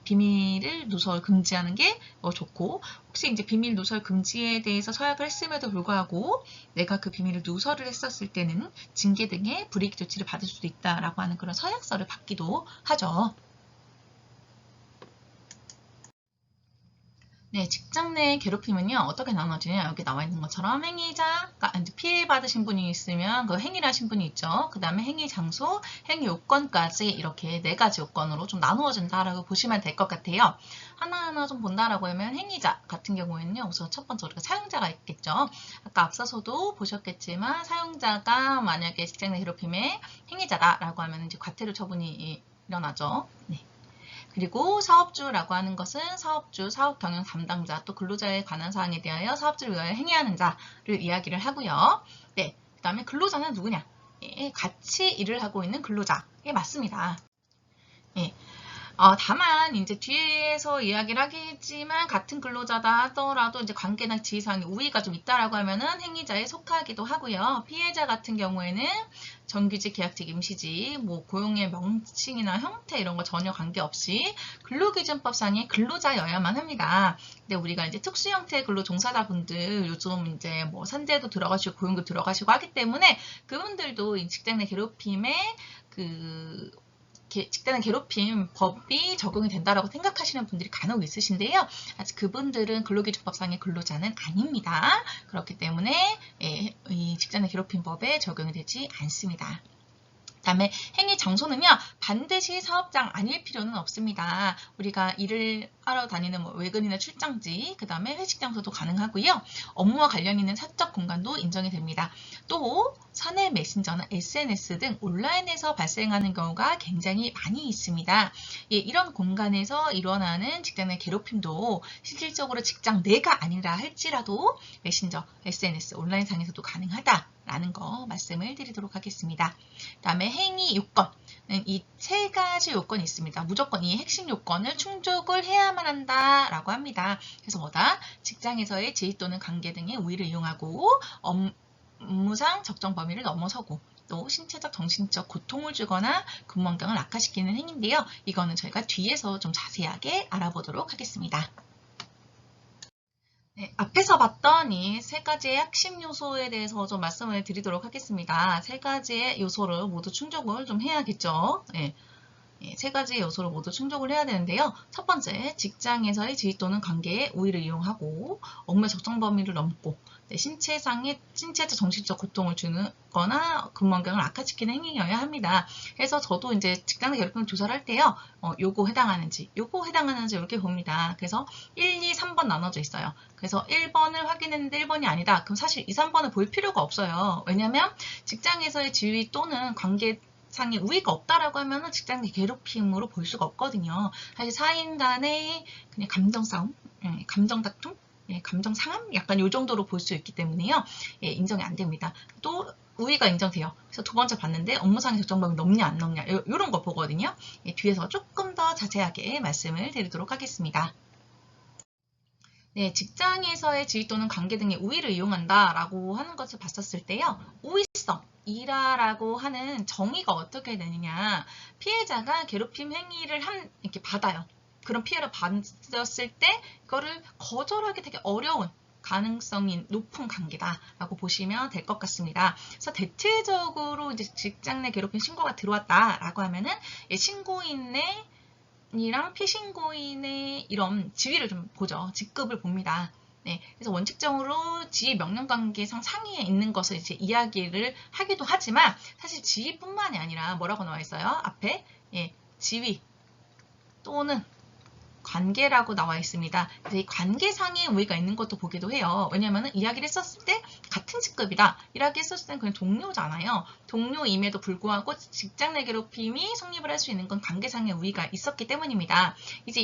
Speaker 1: 비밀을 누설 금지하는 게 좋고, 혹시 이제 비밀 누설 금지에 대해서 서약을 했음에도 불구하고 내가 그 비밀을 누설을 했었을 때는 징계 등의 불이익 조치를 받을 수도 있다라고 하는 그런 서약서를 받기도 하죠. 네, 직장 내 괴롭힘은요, 어떻게 나눠지냐, 여기 나와 있는 것처럼 행위자, 그러니까 피해받으신 분이 있으면 그 행위를 하신 분이 있죠. 그 다음에 행위 장소, 행위 요건까지 이렇게 4가지 요건으로 좀 나누어진다라고 보시면 될 것 같아요. 하나하나 좀 본다라고 하면 행위자 같은 경우에는요, 우선 첫 번째 우리가 사용자가 있겠죠. 아까 앞서서도 보셨겠지만 사용자가 만약에 직장 내 괴롭힘의 행위자다라고 하면 이제 과태료 처분이 일어나죠. 네. 그리고 사업주라고 하는 것은 사업주, 사업 경영 담당자, 또 근로자에 관한 사항에 대하여 사업주를 위하여 행위하는 자를 이야기를 하고요. 네, 그 다음에 근로자는 누구냐? 예, 같이 일을 하고 있는 근로자에 맞습니다. 예. 다만 이제 뒤에서 이야기를 하겠지만 같은 근로자다 하더라도 이제 관계나 지위상의 우위가 좀 있다라고 하면은 행위자에 속하기도 하고요. 피해자 같은 경우에는 정규직, 계약직, 임시직, 뭐 고용의 명칭이나 형태 이런 거 전혀 관계없이 근로기준법상의 근로자여야만 합니다. 근데 우리가 이제 특수 형태의 근로 종사자분들 요즘 이제 뭐 산재도 들어가시고 고용도 들어가시고 하기 때문에 그분들도 이 직장 내 괴롭힘에 직장 내 괴롭힘 법이 적용이 된다라고 생각하시는 분들이 간혹 있으신데요. 아직 그분들은 근로기준법상의 근로자는 아닙니다. 그렇기 때문에 이 직장 내 괴롭힘 법에 적용이 되지 않습니다. 그 다음에 행위 장소는요, 반드시 사업장 아닐 필요는 없습니다. 우리가 일을 하러 다니는 외근이나 출장지, 그 다음에 회식 장소도 가능하고요. 업무와 관련 있는 사적 공간도 인정이 됩니다. 또 사내 메신저나 SNS 등 온라인에서 발생하는 경우가 굉장히 많이 있습니다. 예, 이런 공간에서 일어나는 직장 내 괴롭힘도 실질적으로 직장 내가 아니라 할지라도 메신저, SNS, 온라인상에서도 가능하다라는 거 말씀을 드리도록 하겠습니다. 그 다음에 행위 요건은 이 3가지 요건이 있습니다. 무조건 이 핵심 요건을 충족을 해야만 한다라고 합니다. 그래서 뭐다? 직장에서의 지위 또는 관계 등의 우위를 이용하고 업무상 적정 범위를 넘어서고 또 신체적, 정신적 고통을 주거나 근무 환경을 악화시키는 행위인데요. 이거는 저희가 뒤에서 좀 자세하게 알아보도록 하겠습니다. 네, 앞에서 봤던 이 3가지의 핵심 요소에 대해서 좀 말씀을 드리도록 하겠습니다. 3가지의 요소를 모두 충족을 좀 해야겠죠. 네. 3가지의 요소를 모두 충족을 해야 되는데요. 첫 번째, 직장에서의 지위 또는 관계의 우위를 이용하고 업무의 적정 범위를 넘고 신체적, 정신적 고통을 주는 거나 근무 환경을 악화시키는 행위여야 합니다. 그래서 저도 이제 직장 내 괴롭힘 조사를 할 때요. 요거 해당하는지 이렇게 봅니다. 그래서 1, 2, 3번 나눠져 있어요. 그래서 1번을 확인했는데 1번이 아니다. 그럼 사실 2, 3번을 볼 필요가 없어요. 왜냐하면 직장에서의 지위 또는 관계 상의 우위가 없다라고 하면은 직장 내 괴롭힘으로 볼 수가 없거든요. 사실 사인 간의 그냥 감정 싸움, 감정 다툼, 감정 상함 약간 요 정도로 볼 수 있기 때문에요. 인정이 안 됩니다. 또 우위가 인정돼요. 그래서 두 번째 봤는데 업무상의 적정범위 넘냐 안 넘냐 이런 거 보거든요. 뒤에서 조금 더 자세하게 말씀을 드리도록 하겠습니다. 네, 직장에서의 지위 또는 관계 등의 우위를 이용한다라고 하는 것을 봤었을 때요. 우위성, 이라라고 하는 정의가 어떻게 되느냐. 피해자가 괴롭힘 행위를 이렇게 받아요. 그런 피해를 받았을 때 이거를 거절하기 되게 어려운 가능성이 높은 관계다라고 보시면 될 것 같습니다. 그래서 대체적으로 이제 직장 내 괴롭힘 신고가 들어왔다라고 하면은 신고인의 이랑 피신고인의 이런 지위를 좀 보죠. 직급을 봅니다. 네, 그래서 원칙적으로 지위 명령관계상 상위에 있는 것을 이제 이야기를 하기도 하지만 사실 지위뿐만이 아니라 뭐라고 나와 있어요? 앞에 지위 또는 관계라고 나와 있습니다. 그래서 이 관계상의 우위가 있는 것도 보기도 해요. 왜냐하면 이야기를 했었을 때 같은 직급이다. 이야기 했었을 때는 그냥 동료잖아요. 동료임에도 불구하고 직장 내 괴롭힘이 성립을 할 수 있는 건 관계상의 우위가 있었기 때문입니다. 그래서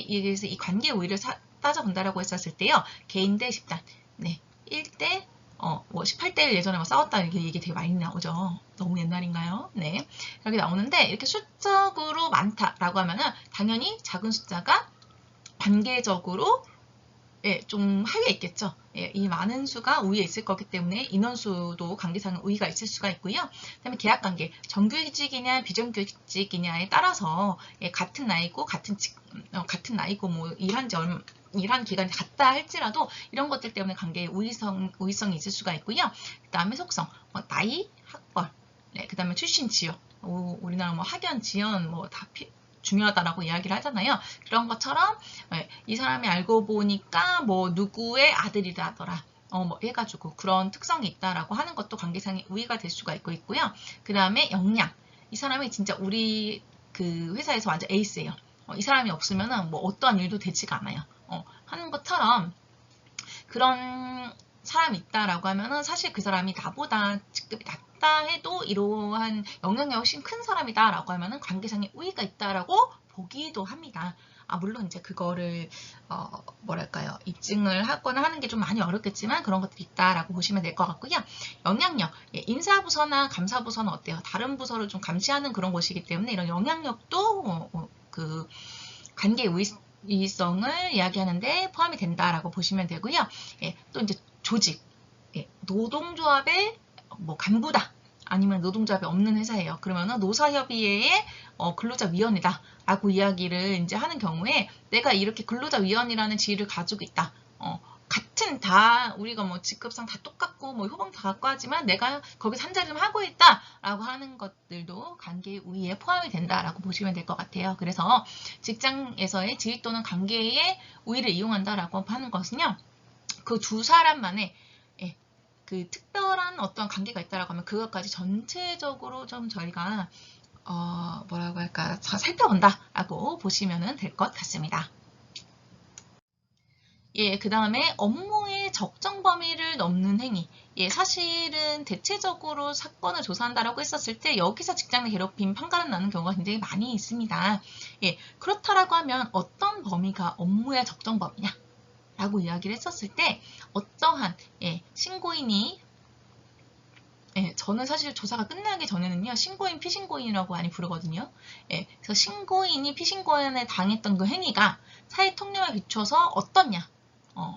Speaker 1: 이 관계 우위를 따져본다라고 했었을 때요. 개인 대 집단. 네. 1대 18대 1 예전에 막 싸웠다 이렇게 얘기 되게 많이 나오죠. 너무 옛날인가요? 네. 여기 나오는데 이렇게 수적으로 많다라고 하면은 당연히 작은 숫자가 관계적으로 좀 하위에 있겠죠. 이 많은 수가 우위에 있을 거기 때문에 인원수도 관계상의 우위가 있을 수가 있고요. 그다음에 계약관계, 정규직이냐 비정규직이냐에 따라서 같은 나이고 같은 나이고 뭐 일한 기간이 같다 할지라도 이런 것들 때문에 관계에 우위성이 있을 수가 있고요. 그다음에 속성, 나이, 학벌, 그다음에 출신 지역, 우리나라 뭐 학연, 지연 뭐 다 중요하다라고 이야기를 하잖아요. 그런 것처럼 이 사람이 알고 보니까 뭐 누구의 아들이라더라. 뭐 해가지고 그런 특성이 있다라고 하는 것도 관계상의 우위가 될 수가 있고요. 그 다음에 역량. 이 사람이 진짜 우리 그 회사에서 완전 에이스예요. 이 사람이 없으면은 뭐 어떠한 일도 되지가 않아요. 하는 것처럼 그런 사람이 있다라고 하면은 사실 그 사람이 나보다 직급이 낮다 해도 이러한 영향력이 훨씬 큰 사람이다라고 하면은 관계상의 우위가 있다라고 보기도 합니다. 물론 이제 그거를 뭐랄까요, 입증을 하거나 하는 게 좀 많이 어렵겠지만 그런 것들이 있다라고 보시면 될 것 같고요. 영향력, 인사부서나 감사부서는 어때요? 다른 부서를 좀 감시하는 그런 곳이기 때문에 이런 영향력도 그 관계 우위성을 이야기하는데 포함이 된다라고 보시면 되고요. 또 이제 조직, 노동조합의 뭐 간부다. 아니면 노동조합이 없는 회사예요. 그러면은 노사협의회의 근로자위원회다 라고 이야기를 이제 하는 경우에 내가 이렇게 근로자위원이라는 지위를 가지고 있다. 같은 다 우리가 뭐 직급상 다 똑같고 뭐 효방 다 같고 하지만 내가 거기서 한 자리를 하고 있다 라고 하는 것들도 관계의 우위에 포함이 된다라고 보시면 될 것 같아요. 그래서 직장에서의 지위 또는 관계의 우위를 이용한다라고 하는 것은요. 그 두 사람만의 그 특별한 어떤 관계가 있다라고 하면 그것까지 전체적으로 좀 저희가 뭐라고 할까 살펴본다라고 보시면 될 것 같습니다. 그 다음에 업무의 적정 범위를 넘는 행위. 사실은 대체적으로 사건을 조사한다라고 했었을 때 여기서 직장 내 괴롭힘 판가름 나는 경우가 굉장히 많이 있습니다. 그렇다라고 하면 어떤 범위가 업무의 적정 범위냐? 라고 이야기를 했었을 때 어떠한 신고인이 저는 사실 조사가 끝나기 전에는요 신고인, 피신고인이라고 많이 부르거든요. 그래서 신고인이 피신고인에 당했던 그 행위가 사회통념에 비춰서 어떻냐,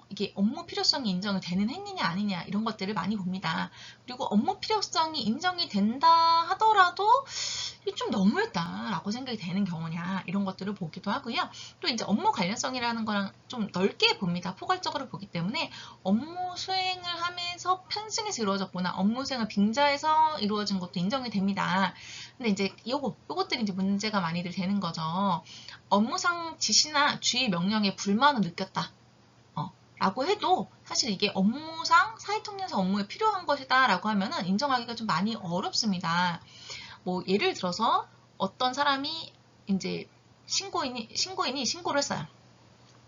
Speaker 1: 이게 업무 필요성이 인정이 되는 행위냐 아니냐 이런 것들을 많이 봅니다. 그리고 업무 필요성이 인정이 된다 하더라도 이게 좀 너무했다라고 생각이 되는 경우냐 이런 것들을 보기도 하고요. 또 이제 업무 관련성이라는 거랑 좀 넓게 봅니다. 포괄적으로 보기 때문에 업무 수행을 하면서 편승해서 이루어졌거나 업무 수행을 빙자해서 이루어진 것도 인정이 됩니다. 근데 이제 요것들이 이제 문제가 많이들 되는 거죠. 업무상 지시나 주의 명령에 불만을 느꼈다. 라고 해도 사실 이게 업무상 사회통념상 업무에 필요한 것이다 라고 하면은 인정하기가 좀 많이 어렵습니다. 뭐 예를 들어서 어떤 사람이 이제 신고인이 신고를 했어요.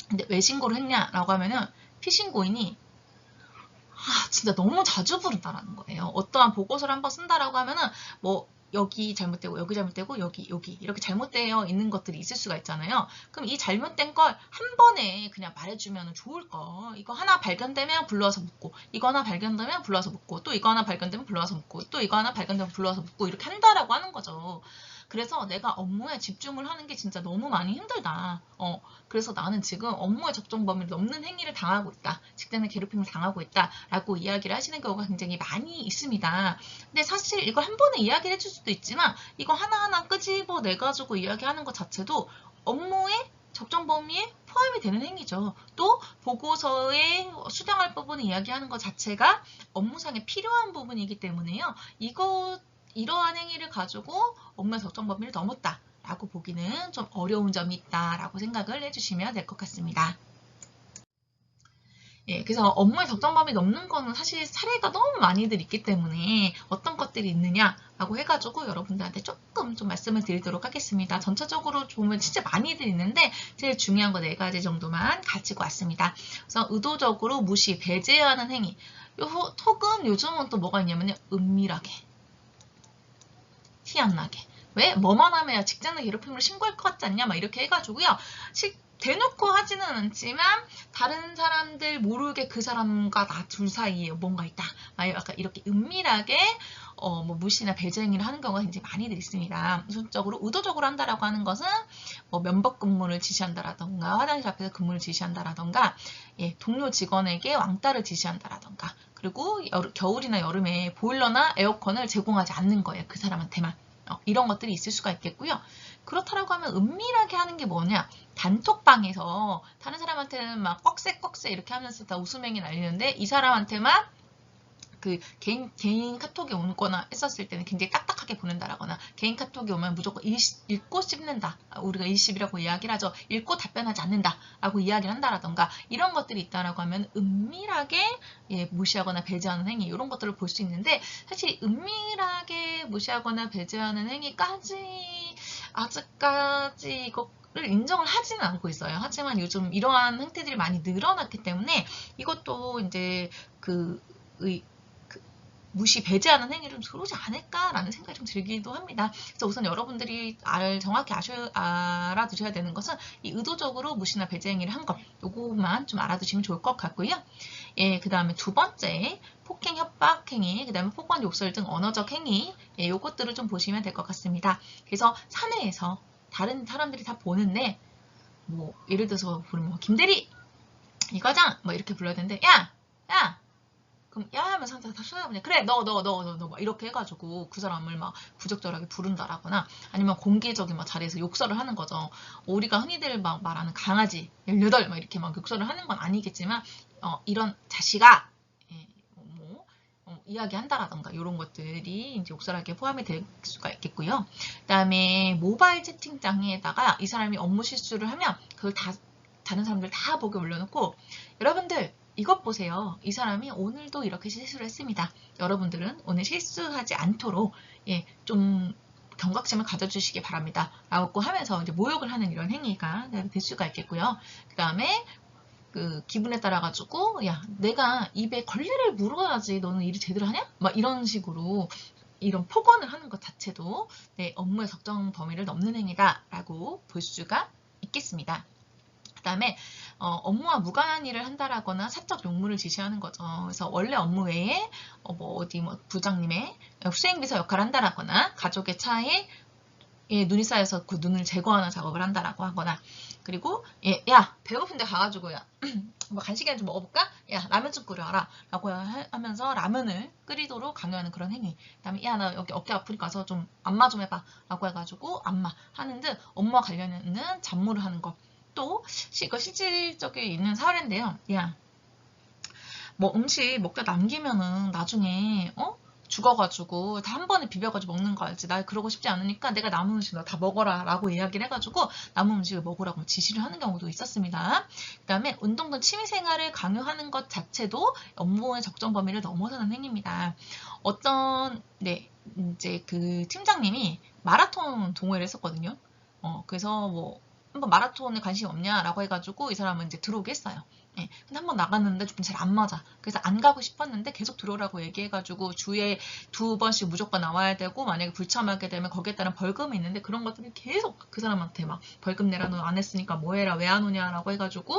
Speaker 1: 근데 왜 신고를 했냐라고 하면은 피신고인이 진짜 너무 자주 부른다라는 거예요. 어떠한 보고서를 한번 쓴다라고 하면은 뭐 여기 잘못되고 여기 잘못되고 여기 이렇게 잘못되어 있는 것들이 있을 수가 있잖아요. 그럼 이 잘못된 걸 한 번에 그냥 말해주면 좋을 거. 이거 하나 발견되면 불러와서 묻고, 이거 하나 발견되면 불러와서 묻고, 또 이거 하나 발견되면 불러와서 묻고, 또 이거 하나 발견되면 불러와서 묻고, 이렇게 한다라고 하는 거죠. 그래서 내가 업무에 집중을 하는 게 진짜 너무 많이 힘들다. 그래서 나는 지금 업무의 적정 범위를 넘는 행위를 당하고 있다. 직장 내 괴롭힘을 당하고 있다. 라고 이야기를 하시는 경우가 굉장히 많이 있습니다. 근데 사실 이걸 한 번에 이야기를 해줄 수도 있지만 이거 하나하나 끄집어내가지고 이야기하는 것 자체도 업무의 적정 범위에 포함이 되는 행위죠. 또 보고서에 수정할 부분을 이야기하는 것 자체가 업무상에 필요한 부분이기 때문에요. 이러한 행위를 가지고 업무의 적정 범위를 넘었다 라고 보기는 좀 어려운 점이 있다 라고 생각을 해주시면 될 것 같습니다. 예, 그래서 업무의 적정 범위 넘는 거는 사실 사례가 너무 많이들 있기 때문에 어떤 것들이 있느냐라고 해가지고 여러분들한테 조금 좀 말씀을 드리도록 하겠습니다. 전체적으로 보면 진짜 많이들 있는데 제일 중요한 거 4가지 정도만 가지고 왔습니다. 그래서 의도적으로 무시, 배제하는 행위. 톡은 요즘은 또 뭐가 있냐면요. 은밀하게. 티 안 나게. 왜? 뭐만 하면 직장 내 괴롭힘을 신고할 것 같지 않냐? 막 이렇게 해가지고요. 대놓고 하지는 않지만 다른 사람들 모르게 그 사람과 나 둘 사이에 뭔가 있다. 막 약간 이렇게 은밀하게 뭐 무시나 배제 행위를 하는 경우가 굉장히 많이들 있습니다. 우선적으로 의도적으로 한다라고 하는 것은 뭐 면접 근무를 지시한다라던가 화장실 앞에서 근무를 지시한다라던가 예, 동료 직원에게 왕따를 지시한다라던가 그리고 겨울이나 여름에 보일러나 에어컨을 제공하지 않는 거예요. 그 사람한테만. 이런 것들이 있을 수가 있겠고요. 그렇다라고 하면 은밀하게 하는 게 뭐냐? 단톡방에서 다른 사람한테는 막 꺽쇠 이렇게 하면서 다 웃음행위 날리는데 이 사람한테만 그 개인 카톡이 오거나 했었을 때는 굉장히 딱딱하게 보낸다라거나 개인 카톡이 오면 무조건 읽고 씹는다. 우리가 일십이라고 이야기를 하죠. 읽고 답변하지 않는다라고 이야기를 한다라던가 이런 것들이 있다라고 하면 은밀하게 예, 무시하거나 배제하는 행위 이런 것들을 볼 수 있는데 사실 은밀하게 무시하거나 배제하는 행위까지 아직까지 이거를 인정을 하지는 않고 있어요. 하지만 요즘 이러한 행태들이 많이 늘어났기 때문에 이것도 이제 무시, 배제하는 행위를 좀 들어오지 않을까라는 생각이 좀 들기도 합니다. 그래서 우선 여러분들이 정확히 알아두셔야 되는 것은 이 의도적으로 무시나 배제 행위를 한 것, 요거만 좀 알아두시면 좋을 것 같고요. 예, 그 다음에 두 번째, 폭행, 협박 행위, 그 다음에 폭언, 욕설 등 언어적 행위, 예, 요것들을 좀 보시면 될 것 같습니다. 그래서 사내에서 다른 사람들이 다 보는데, 뭐, 예를 들어서 부르면, 김대리! 이 과장! 뭐 이렇게 불러야 되는데, 야! 그럼 야 하면서 다 쳐다보냐 그래 너 막 이렇게 해가지고 그 사람을 막 부적절하게 부른다라거나 아니면 공개적인 막 자리에서 욕설을 하는 거죠. 우리가 흔히들 막 말하는 강아지 18 막 이렇게 막 욕설을 하는 건 아니겠지만 이런 자식아 예, 이야기한다라던가 이런 것들이 이제 욕설하게 포함이 될 수가 있겠고요. 그다음에 모바일 채팅창에다가 이 사람이 업무 실수를 하면 그걸 다 다른 사람들 다 보게 올려놓고 여러분들 이것 보세요. 이 사람이 오늘도 이렇게 실수를 했습니다. 여러분들은 오늘 실수하지 않도록 예, 좀 경각심을 가져주시기 바랍니다. 라고 하면서 이제 모욕을 하는 이런 행위가 될 수가 있겠고요. 그 다음에 그 기분에 따라 가지고 야 내가 입에 걸레를 물어야지 너는 일을 제대로 하냐? 막 이런 식으로 이런 폭언을 하는 것 자체도 내 업무의 적정 범위를 넘는 행위다라고 볼 수가 있겠습니다. 그 다음에 업무와 무관한 일을 한다라거나 사적 용무를 지시하는 거죠. 그래서 원래 업무 외에 뭐 부장님의 수행비서 역할을 한다라거나 가족의 차에 눈이 쌓여서 그 눈을 제거하는 작업을 한다라고 하거나 그리고 야 배고픈데 가가지고 야 뭐 간식이나 좀 먹어볼까? 야 라면 좀 끓여라 라고 하면서 라면을 끓이도록 강요하는 그런 행위. 그 다음에 야 나 여기 어깨 아프니까 가서 좀 안마 좀 해봐 라고 해가지고 안마 하는 듯 업무와 관련있는 잡무를 하는 것. 또 이거 실질적에 있는 사례인데요. 야, 뭐 음식 먹다 남기면은 나중에 죽어가지고 다 한 번에 비벼가지고 먹는 거 알지? 나 그러고 싶지 않으니까 내가 남은 음식 너 다 먹어라 라고 이야기를 해가지고 남은 음식을 먹으라고 지시를 하는 경우도 있었습니다. 그 다음에 운동 등 취미생활을 강요하는 것 자체도 업무의 적정 범위를 넘어서는 행위입니다. 어떤 이제 그 팀장님이 마라톤 동호회를 했었거든요. 그래서 뭐 한번 마라톤에 관심 없냐라고 해가지고 이 사람은 이제 들어오게 했어요. 근데 한번 나갔는데 조금 잘 안 맞아. 그래서 안 가고 싶었는데 계속 들어오라고 얘기해가지고 주에 2번씩 무조건 나와야 되고, 만약에 불참하게 되면 거기에 따른 벌금이 있는데, 그런 것들이 계속 그 사람한테 막 벌금 내라, 너 안 했으니까 뭐 해라, 왜 안 오냐라고 해가지고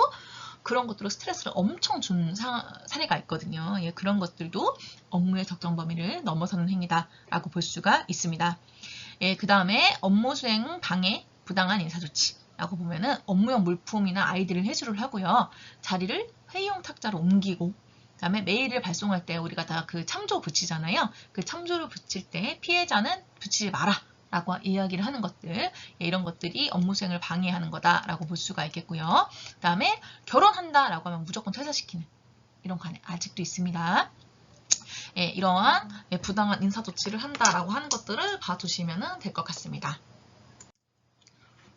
Speaker 1: 그런 것들로 스트레스를 엄청 준 사례가 있거든요. 그런 것들도 업무의 적정 범위를 넘어서는 행위다라고 볼 수가 있습니다. 그 다음에 업무 수행 방해, 부당한 인사조치라고 보면은 업무용 물품이나 아이디를 회수를 하고요. 자리를 회의용 탁자로 옮기고, 그 다음에 메일을 발송할 때 우리가 다 그 참조 붙이잖아요. 그 참조를 붙일 때 피해자는 붙이지 마라 라고 이야기를 하는 것들, 이런 것들이 업무 수행을 방해하는 거다라고 볼 수가 있겠고요. 그 다음에 결혼한다 라고 하면 무조건 퇴사시키는 이런 거 아직도 있습니다. 이러한 부당한 인사조치를 한다라고 하는 것들을 봐두시면 될 것 같습니다.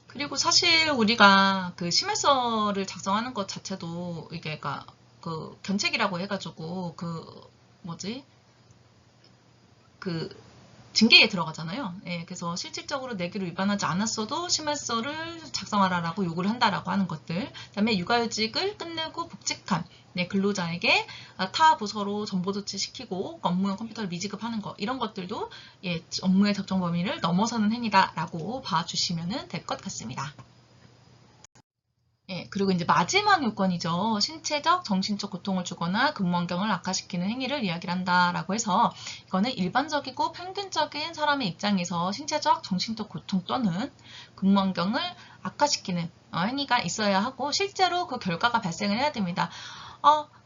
Speaker 1: 그리고 사실 우리가 그 심할서를 작성하는 것 자체도 이게 그 견책이라고 해가지고 징계에 들어가잖아요. 그래서 실질적으로 내기를 위반하지 않았어도 심할서를 작성하라라고 요구를 한다라고 하는 것들. 그다음에 육아휴직을 끝내고 복직한 근로자에게 타 부서로 전보조치 시키고 업무용 컴퓨터를 미지급하는 거, 이런 것들도 업무의 적정 범위를 넘어서는 행위다라고 봐주시면 될 것 같습니다. 그리고 이제 마지막 요건이죠. 신체적, 정신적 고통을 주거나 근무 환경을 악화시키는 행위를 이야기를 한다라고 해서, 이거는 일반적이고 평균적인 사람의 입장에서 신체적, 정신적 고통 또는 근무 환경을 악화시키는 행위가 있어야 하고, 실제로 그 결과가 발생을 해야 됩니다.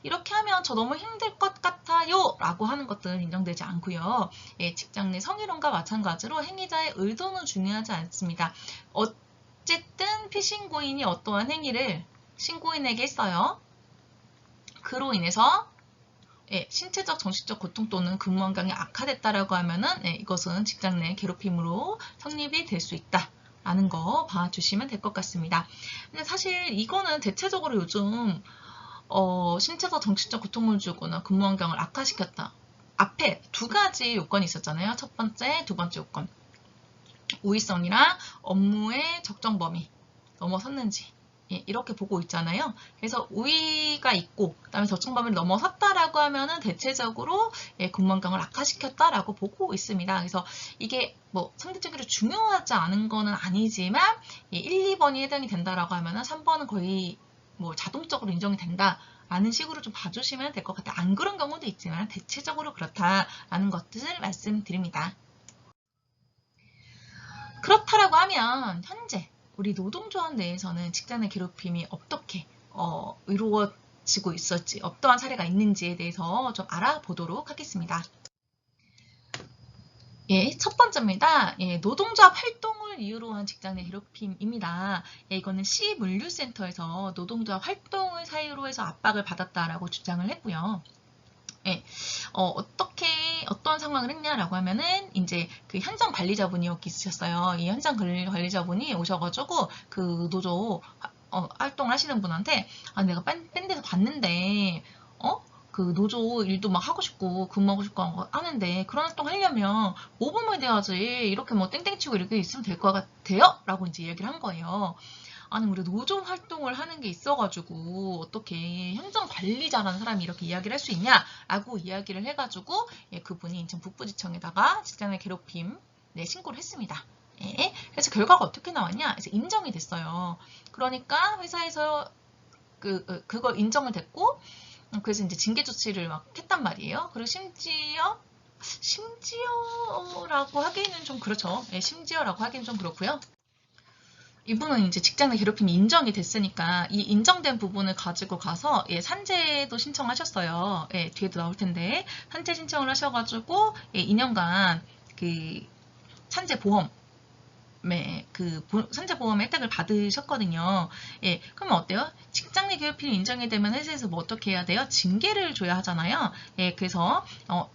Speaker 1: 이렇게 하면 저 너무 힘들 것 같아요 라고 하는 것들은 인정되지 않고요. 직장 내 성희롱과 마찬가지로 행위자의 의도는 중요하지 않습니다. 어쨌든 피신고인이 어떠한 행위를 신고인에게 했어요. 그로 인해서 신체적, 정신적 고통 또는 근무 환경이 악화됐다라고 하면은 이것은 직장 내 괴롭힘으로 성립이 될 수 있다 라는 거 봐주시면 될 것 같습니다. 근데 사실 이거는 대체적으로 요즘 신체적, 정신적 고통을 주거나 근무 환경을 악화시켰다. 앞에 두 가지 요건이 있었잖아요. 첫 번째, 두 번째 요건. 우의성이랑 업무의 적정 범위 넘어섰는지 이렇게 보고 있잖아요. 그래서 우의가 있고 그다음에 적정 범위를 넘어섰다라고 하면은 대체적으로 근무 환경을 악화시켰다라고 보고 있습니다. 그래서 이게 뭐 상대적으로 중요하지 않은 거는 아니지만 1, 2번이 해당이 된다라고 하면은 3번은 거의 뭐 자동적으로 인정이 된다라는 식으로 좀 봐주시면 될 것 같아요. 안 그런 경우도 있지만 대체적으로 그렇다라는 것들을 말씀드립니다. 그렇다라고 하면 현재 우리 노동조합 내에서는 직장 내 괴롭힘이 어떻게 이루어지고 있을지, 어떠한 사례가 있는지에 대해서 좀 알아보도록 하겠습니다. 첫 번째입니다. 노동조합 활동을 이유로 한 직장 내 괴롭힘입니다. 이거는 C물류센터에서 노동조합 활동을 사유로 해서 압박을 받았다라고 주장을 했고요. 어떤 상황을 했냐라고 하면은, 이제 그 현장 관리자분이 여기 있으셨어요. 이 현장 관리자분이 오셔가지고 그 노조 활동을 하시는 분한테, 내가 밴드에서 봤는데, 그 노조 일도 막 하고 싶고 근무하고 싶고 하는데 그런 활동 하려면 모범을 돼야지 이렇게 뭐 땡땡 치고 이렇게 있으면 될 것 같아요? 라고 이제 얘기를 한 거예요. 아니 우리 노조 활동을 하는 게 있어가지고 어떻게 현장 관리자라는 사람이 이렇게 이야기를 할 수 있냐 라고 이야기를 해가지고 그분이 인천 북부지청에다가 직장 내 괴롭힘 신고를 했습니다. 그래서 결과가 어떻게 나왔냐? 그래서 인정이 됐어요. 그러니까 회사에서 그걸 인정을 됐고, 그래서 이제 징계 조치를 막 했단 말이에요. 그리고 심지어라고 하기에는 좀 그렇죠. 심지어라고 하기는 좀 그렇고요. 이분은 이제 직장 내 괴롭힘이 인정이 됐으니까 이 인정된 부분을 가지고 가서 산재도 신청하셨어요. 뒤에도 나올 텐데 산재 신청을 하셔가지고 2년간 그 산재 보험 산재보험의 혜택을 받으셨거든요. 그러면 어때요? 직장 내 괴롭힘이 인정이 되면 회사에서 뭐 어떻게 해야 돼요? 징계를 줘야 하잖아요. 그래서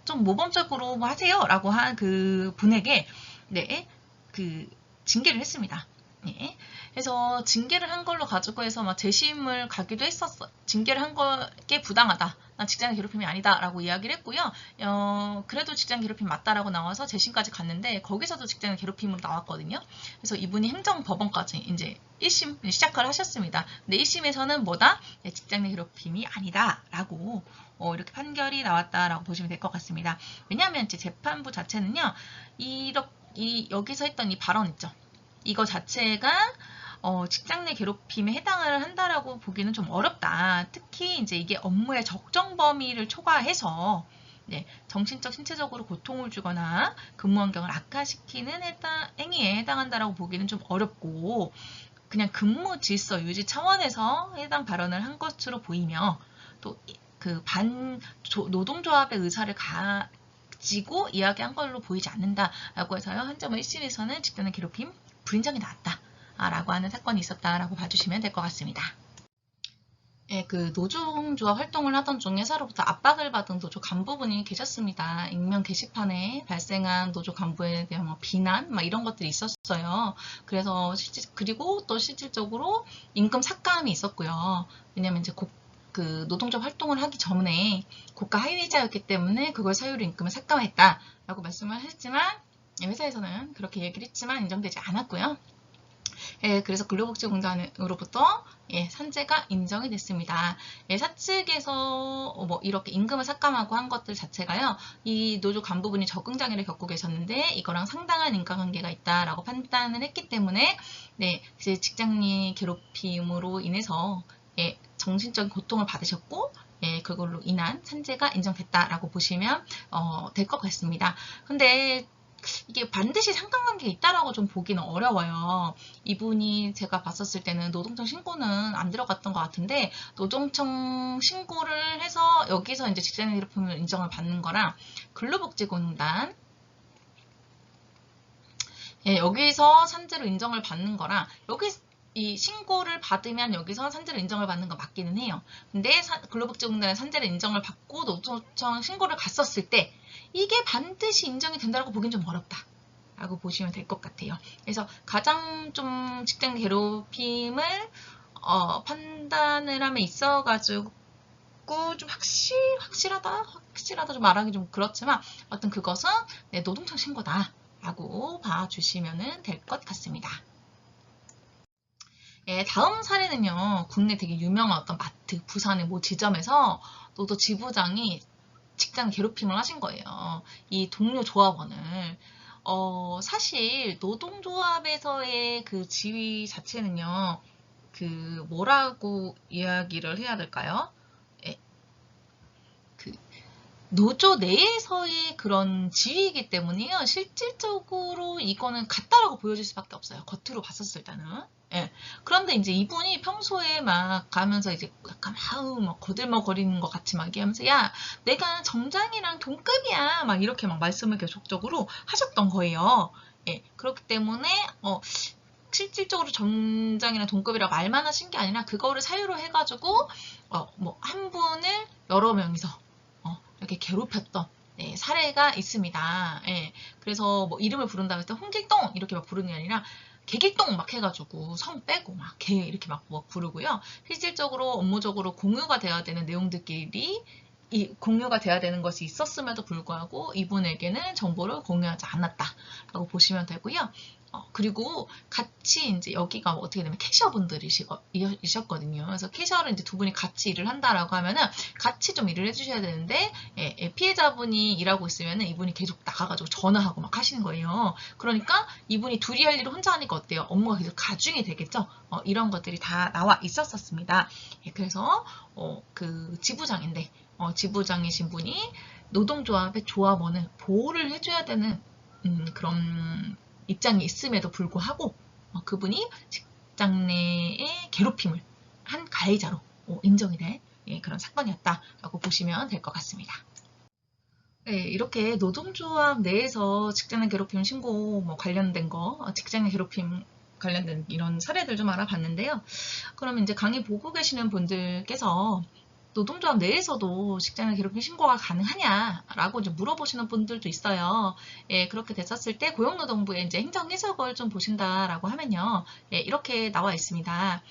Speaker 1: 좀 모범적으로 뭐 하세요 라고 한 그 분에게 그 징계를 했습니다. 그래서 징계를 한 걸로 가지고 해서 막 재심을 가기도 했었어. 징계를 한 게 부당하다. 난 직장 괴롭힘이 아니다라고 이야기를 했고요. 그래도 직장 괴롭힘 맞다라고 나와서 재심까지 갔는데 거기서도 직장 괴롭힘으로 나왔거든요. 그래서 이분이 행정법원까지 이제 1심 시작을 하셨습니다. 근데 1심에서는 뭐다? 직장 내 괴롭힘이 아니다라고 이렇게 판결이 나왔다라고 보시면 될 것 같습니다. 왜냐하면 이제 재판부 자체는요, 여기서 했던 이 발언 있죠. 이거 자체가 직장 내 괴롭힘에 해당을 한다라고 보기는 좀 어렵다. 특히 이제 이게 업무의 적정 범위를 초과해서 정신적, 신체적으로 고통을 주거나 근무 환경을 악화시키는 행위에 해당한다라고 보기는 좀 어렵고, 그냥 근무 질서 유지 차원에서 해당 발언을 한 것으로 보이며, 또 그 노동조합의 의사를 가지고 이야기한 걸로 보이지 않는다라고 해서요. 한점 1심에서는 직장 내 괴롭힘 불인정이 나왔다. 라고 하는 사건이 있었다라고 봐주시면 될 것 같습니다. 그 노동조합 활동을 하던 중 회사로부터 압박을 받은 노조 간부분이 계셨습니다. 익명 게시판에 발생한 노조 간부에 대한 비난 이런 것들이 있었어요. 그래서 그리고 또 실질적으로 임금 삭감이 있었고요. 왜냐하면 이제 그 노동조합 활동을 하기 전에 고가 하위자였기 때문에 그걸 사유로 임금을 삭감했다라고 말씀을 했지만 회사에서는 그렇게 얘기를 했지만 인정되지 않았고요. 그래서 근로복지공단으로부터 산재가 인정이 됐습니다. 사측에서 이렇게 임금을 삭감하고 한 것들 자체가요, 이 노조 간부분이 적응장애를 겪고 계셨는데 이거랑 상당한 인과관계가 있다라고 판단을 했기 때문에 이제 직장인 괴롭힘으로 인해서 정신적인 고통을 받으셨고 그걸로 인한 산재가 인정됐다라고 보시면 될 것 같습니다. 근데 이게 반드시 상관관계가 있다라고 좀 보기는 어려워요. 이분이 제가 봤었을 때는 노동청 신고는 안 들어갔던 것 같은데, 노동청 신고를 해서 여기서 이제 직장인 괴롭힘을 인정을 받는 거랑 근로복지공단 여기서 산재로 인정을 받는 거랑 이 신고를 받으면 여기서 산재로 인정을 받는 거 맞기는 해요. 근데 근로복지공단에 산재를 인정을 받고 노동청 신고를 갔었을 때 이게 반드시 인정이 된다고 보기는 좀 어렵다 라고 보시면 될 것 같아요. 그래서 가장 좀 직장 괴롭힘을 판단을 함에 있어가지고 좀 확실하다 좀 말하기 좀 그렇지만 어떤 그것은 노동청 신고다 라고 봐주시면 될 것 같습니다. 다음 사례는요, 국내 되게 유명한 어떤 마트, 부산의 모 지점에서 노조 지부장이 직장 괴롭힘을 하신 거예요. 이 동료 조합원을. 사실 노동조합에서의 그 지위 자체는요, 그 뭐라고 이야기를 해야 될까요? 노조 내에서의 그런 지위이기 때문에요. 실질적으로 이거는 같다라고 보여질 수밖에 없어요. 겉으로 봤었을 때는. 그런데 이제 이분이 평소에 막 가면서 이제 약간 막 거들먹거리는 것 같이 막 얘기하면서 야, 내가 정장이랑 동급이야. 막 이렇게 막 말씀을 계속적으로 하셨던 거예요. 그렇기 때문에 실질적으로 정장이랑 동급이라고 말만 하신 게 아니라 그거를 사유로 해가지고 한 분을 여러 명이서 이렇게 괴롭혔던 사례가 있습니다. 그래서 이름을 부른다고 해서 홍길동 이렇게 막 부르는 게 아니라 개길동 막 해가지고 성 빼고 막 개 이렇게 막 부르고요. 실질적으로 업무적으로 공유가 돼야 되는 내용들끼리 공유가 돼야 되는 것이 있었음에도 불구하고 이분에게는 정보를 공유하지 않았다라고 보시면 되고요. 그리고 같이 이제 여기가 어떻게 되면 캐셔분들이셨거든요. 그래서 캐셔를 이제 두 분이 같이 일을 한다라고 하면은 같이 좀 일을 해주셔야 되는데, 피해자분이 일하고 있으면은 이분이 계속 나가가지고 전화하고 막 하시는 거예요. 그러니까 이분이 둘이 할 일을 혼자 하니까 어때요? 업무가 계속 가중이 되겠죠? 이런 것들이 다 나와 있었습니다. 그래서 그 지부장인데, 지부장이신 분이 노동조합의 조합원을 보호를 해줘야 되는 그런 입장이 있음에도 불구하고 그분이 직장 내의 괴롭힘을 한 가해자로 인정이 된 그런 사건이었다라고 보시면 될 것 같습니다. 이렇게 노동조합 내에서 직장 내 괴롭힘 신고 관련된 거, 직장 내 괴롭힘 관련된 이런 사례들 좀 알아봤는데요. 그러면 이제 강의 보고 계시는 분들께서 노동조합 내에서도 직장 내 괴롭힘 신고가 가능하냐라고 이제 물어보시는 분들도 있어요. 그렇게 됐었을 때 고용노동부의 이제 행정해석을 좀 보신다라고 하면요. 이렇게 나와 있습니다.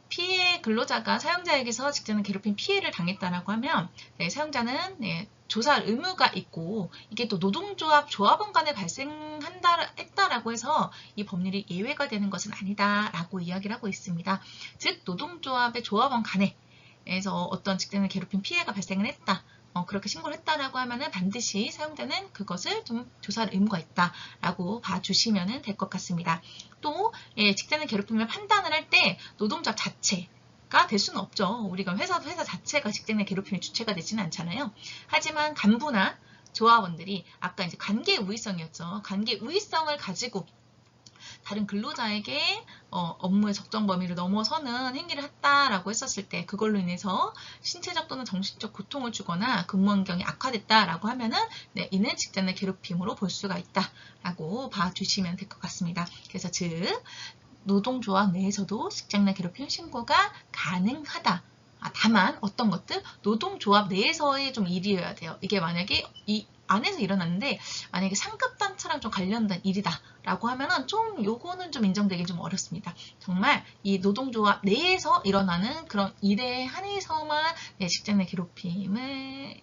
Speaker 1: 피해 근로자가 사용자에게서 직장 내 괴롭힘 피해를 당했다라고 하면 사용자는 조사할 의무가 있고 이게 또 노동조합 조합원 간에 발생했다라고 해서 이 법률이 예외가 되는 것은 아니다라고 이야기를 하고 있습니다. 즉 노동조합의 조합원 간에서 어떤 직장 내 괴롭힘 피해가 발생을 했다. 그렇게 신고를 했다라고 하면은 반드시 사용자는 그것을 좀 조사할 의무가 있다라고 봐주시면 될 것 같습니다. 또 직장 내 괴롭힘을 판단을 할 때 노동조합 자체가 될 수는 없죠. 우리가 회사 자체가 직장 내 괴롭힘의 주체가 되지는 않잖아요. 하지만 간부나 조합원들이 아까 이제 관계 우위성이었죠. 관계 우위성을 가지고 다른 근로자에게 업무의 적정 범위를 넘어서는 행위를 했다라고 했었을 때 그걸로 인해서 신체적 또는 정신적 고통을 주거나 근무 환경이 악화됐다라고 하면은 이는 직장 내 괴롭힘으로 볼 수가 있다라고 봐주시면 될 것 같습니다. 그래서 즉 노동조합 내에서도 직장 내 괴롭힘 신고가 가능하다. 다만 어떤 것들 노동조합 내에서의 좀 일이어야 돼요. 이게 만약에 이 안에서 일어났는데 만약에 상급 단체랑 좀 관련된 일이다 라고 하면은 좀 요거는 좀 인정되기 좀 어렵습니다. 정말 이 노동조합 내에서 일어나는 그런 일에 한해서만 직장 내 괴롭힘을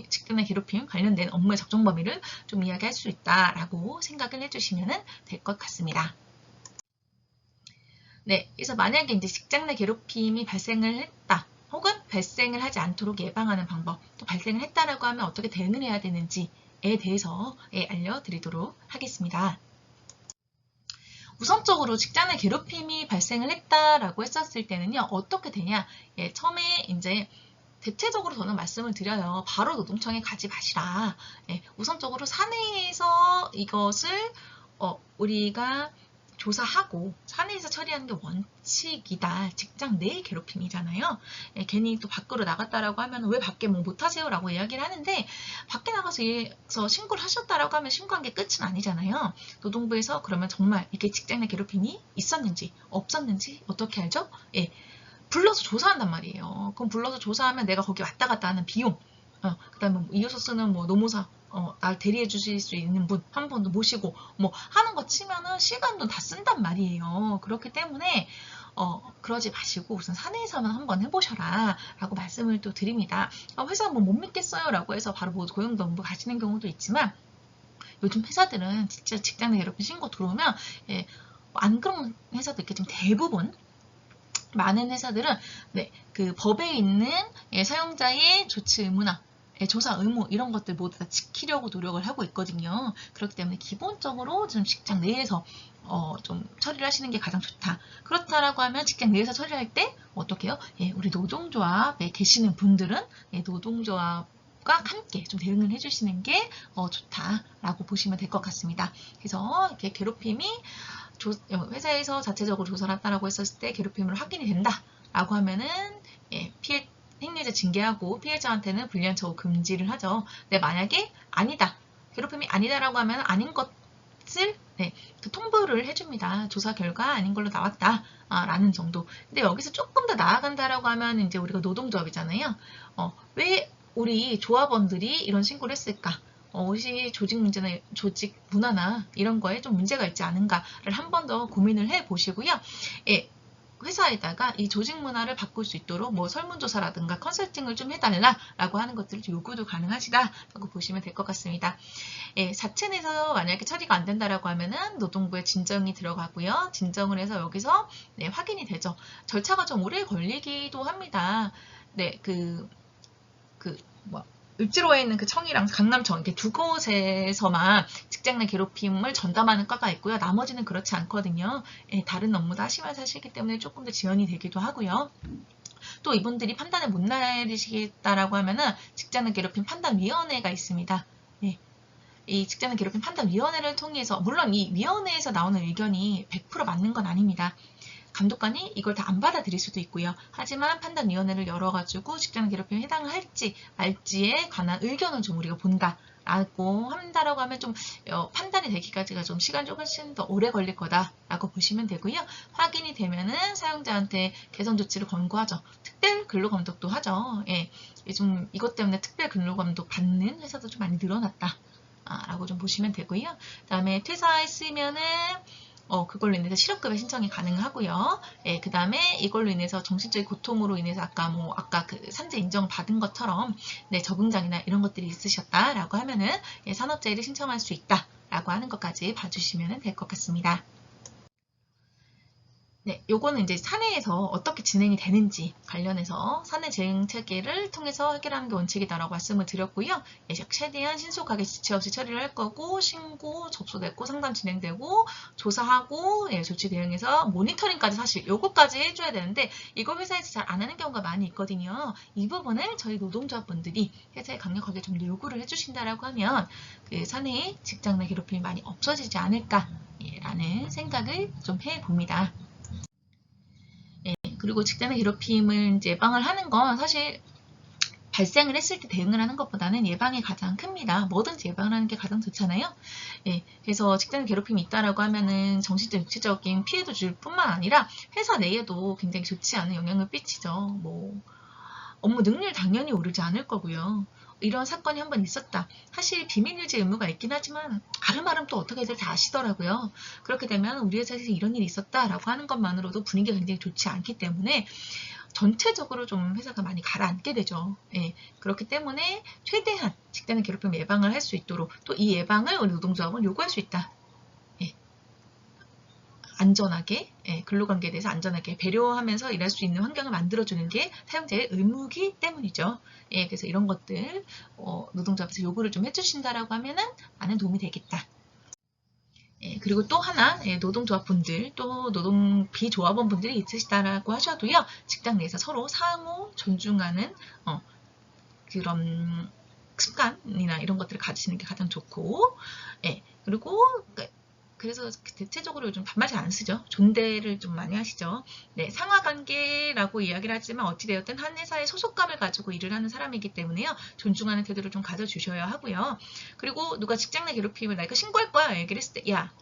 Speaker 1: 직장 내 괴롭힘 관련된 업무의 적정 범위를 좀 이야기할 수 있다라고 생각을 해주시면 될 것 같습니다. 그래서 만약에 이제 직장 내 괴롭힘이 발생을 했다. 혹은 발생을 하지 않도록 예방하는 방법, 또 발생을 했다라고 하면 어떻게 대응을 해야 되는지에 대해서 알려드리도록 하겠습니다. 우선적으로 직장 내 괴롭힘이 발생을 했다라고 했었을 때는요, 어떻게 되냐? 처음에 이제 대체적으로 저는 말씀을 드려요. 바로 노동청에 가지 마시라. 우선적으로 사내에서 이것을 우리가 조사하고 사내에서 처리하는 게 원칙이다. 직장 내 괴롭힘이잖아요. 괜히 또 밖으로 나갔다라고 하면 왜 밖에 뭐 못하세요? 라고 이야기를 하는데 밖에 나가서 신고를 하셨다라고 하면 신고한 게 끝은 아니잖아요. 노동부에서 그러면 정말 이렇게 직장 내 괴롭힘이 있었는지 없었는지 어떻게 알죠? 불러서 조사한단 말이에요. 그럼 불러서 조사하면 내가 거기 왔다 갔다 하는 비용, 그 다음에 이효소 쓰는 뭐 노무사, 날 대리해 주실 수 있는 분 한 분도 모시고 뭐 하는 거 치면은 시간도 다 쓴단 말이에요. 그렇기 때문에 그러지 마시고 우선 사내에서만 한번 해보셔라 라고 말씀을 또 드립니다. 회사 뭐 못 믿겠어요 라고 해서 바로 뭐 고용노동부 가시는 경우도 있지만 요즘 회사들은 진짜 직장 내 괴롭힘 신고 들어오면 안 그런 회사도 있겠지만 대부분 많은 회사들은 그 법에 있는 사용자의 조치 의무나 조사 의무 이런 것들 모두 다 지키려고 노력을 하고 있거든요. 그렇기 때문에 기본적으로 좀 직장 내에서 좀 처리를 하시는 게 가장 좋다. 그렇다라고 하면 직장 내에서 처리할 때 어떻게 해요? 우리 노동조합에 계시는 분들은 노동조합과 함께 좀 대응을 해주시는 게 좋다라고 보시면 될 것 같습니다. 그래서 이렇게 괴롭힘이 회사에서 자체적으로 조사를 한다라고 했었을 때 괴롭힘으로 확인이 된다라고 하면은 행위자 징계하고 피해자한테는 불리한 처우 금지를 하죠. 근데 만약에 아니다, 괴롭힘이 아니다라고 하면 아닌 것을 그 통보를 해줍니다. 조사 결과 아닌 걸로 나왔다 라는 정도. 근데 여기서 조금 더 나아간다라고 하면 이제 우리가 노동조합이잖아요. 왜 우리 조합원들이 이런 신고를 했을까? 혹시 조직 문제나 조직 문화나 이런 거에 좀 문제가 있지 않은가를 한 번 더 고민을 해 보시고요. 회사에다가 이 조직 문화를 바꿀 수 있도록 뭐 설문조사라든가 컨설팅을 좀 해달라라고 하는 것들을 요구도 가능하시다라고 보시면 될 것 같습니다. 자체 내에서 만약에 처리가 안 된다라고 하면은 노동부에 진정이 들어가고요. 진정을 해서 여기서 확인이 되죠. 절차가 좀 오래 걸리기도 합니다. 을지로에 있는 그 청이랑 강남청 이렇게 두 곳에서만 직장 내 괴롭힘을 전담하는 과가 있고요. 나머지는 그렇지 않거든요. 다른 업무도 하시면서 하시기 때문에 조금 더 지연이 되기도 하고요. 또 이분들이 판단을 못 내리시겠다라고 하면은 직장 내 괴롭힘 판단위원회가 있습니다. 이 직장 내 괴롭힘 판단위원회를 통해서 물론 이 위원회에서 나오는 의견이 100% 맞는 건 아닙니다. 감독관이 이걸 다 안 받아들일 수도 있고요. 하지만 판단위원회를 열어가지고 직장 괴롭힘에 해당을 할지 말지에 관한 의견을 좀 우리가 본다라고 한다라고 하면 좀 판단이 되기까지가 좀 시간이 조금씩 더 오래 걸릴 거다라고 보시면 되고요. 확인이 되면은 사용자한테 개선 조치를 권고하죠. 특별 근로감독도 하죠. 요즘 이것 때문에 특별 근로감독 받는 회사도 좀 많이 늘어났다. 라고 좀 보시면 되고요. 그 다음에 퇴사했으면은 그걸로 인해서 실업급여 신청이 가능하고요. 예, 그 다음에 이걸로 인해서 정신적인 고통으로 인해서 아까 그 산재 인정 받은 것처럼 네, 적응장애나 이런 것들이 있으셨다라고 하면은 예, 산업재해를 신청할 수 있다라고 하는 것까지 봐주시면 될 것 같습니다. 네, 요거는 이제 사내에서 어떻게 진행이 되는지 관련해서 사내 재응 체계를 통해서 해결하는 게 원칙이다라고 말씀을 드렸고요. 예, 최대한 신속하게 지체 없이 처리를 할 거고, 신고 접수됐고, 상담 진행되고, 조사하고, 예, 조치 대응해서 모니터링까지 사실 요거까지 해줘야 되는데 이거 회사에서 잘 안 하는 경우가 많이 있거든요. 이 부분을 저희 노동조합분들이 회사에 강력하게 좀 더 요구를 해주신다라고 하면 그 사내의 직장 내 괴롭힘이 많이 없어지지 않을까라는 생각을 좀 해봅니다. 그리고 직장 내 괴롭힘을 이제 예방을 하는 건 사실 발생을 했을 때 대응을 하는 것보다는 예방이 가장 큽니다. 뭐든지 예방을 하는 게 가장 좋잖아요. 예, 그래서 직장 괴롭힘이 있다라고 하면은 정신적, 육체적인 피해도 줄 뿐만 아니라 회사 내에도 굉장히 좋지 않은 영향을 끼치죠. 뭐 업무 능률 당연히 오르지 않을 거고요. 이런 사건이 한 번 있었다. 사실 비밀유지 의무가 있긴 하지만 아름아름 또 어떻게들 다 아시더라고요. 그렇게 되면 우리 회사에서 이런 일이 있었다라고 하는 것만으로도 분위기가 굉장히 좋지 않기 때문에 전체적으로 좀 회사가 많이 가라앉게 되죠. 예, 그렇기 때문에 최대한 직장의 괴롭힘 예방을 할 수 있도록 또 이 예방을 우리 노동조합은 요구할 수 있다. 예, 안전하게 근로관계에 대해서 안전하게 배려하면서 일할 수 있는 환경을 만들어주는 게 사용자의 의무이기 때문이죠. 예, 그래서 이런 것들 노동조합에서 요구를 좀 해주신다라고 하면은 많은 도움이 되겠다. 예, 그리고 또 하나 노동조합분들 또 노동 비조합원분들이 있으시다라고 하셔도요. 직장 내에서 서로 상호 존중하는 그런 습관이나 이런 것들을 가지시는 게 가장 좋고 예, 그리고 그래서 대체적으로 요즘 반말 잘 안 쓰죠. 존대를 좀 많이 하시죠. 네, 상하관계라고 이야기를 하지만 어찌되었든 한 회사의 소속감을 가지고 일을 하는 사람이기 때문에요. 존중하는 태도를 좀 가져주셔야 하고요. 그리고 누가 직장 내 괴롭힘을 나 이거 신고할 거야 얘기를 했을 때 야,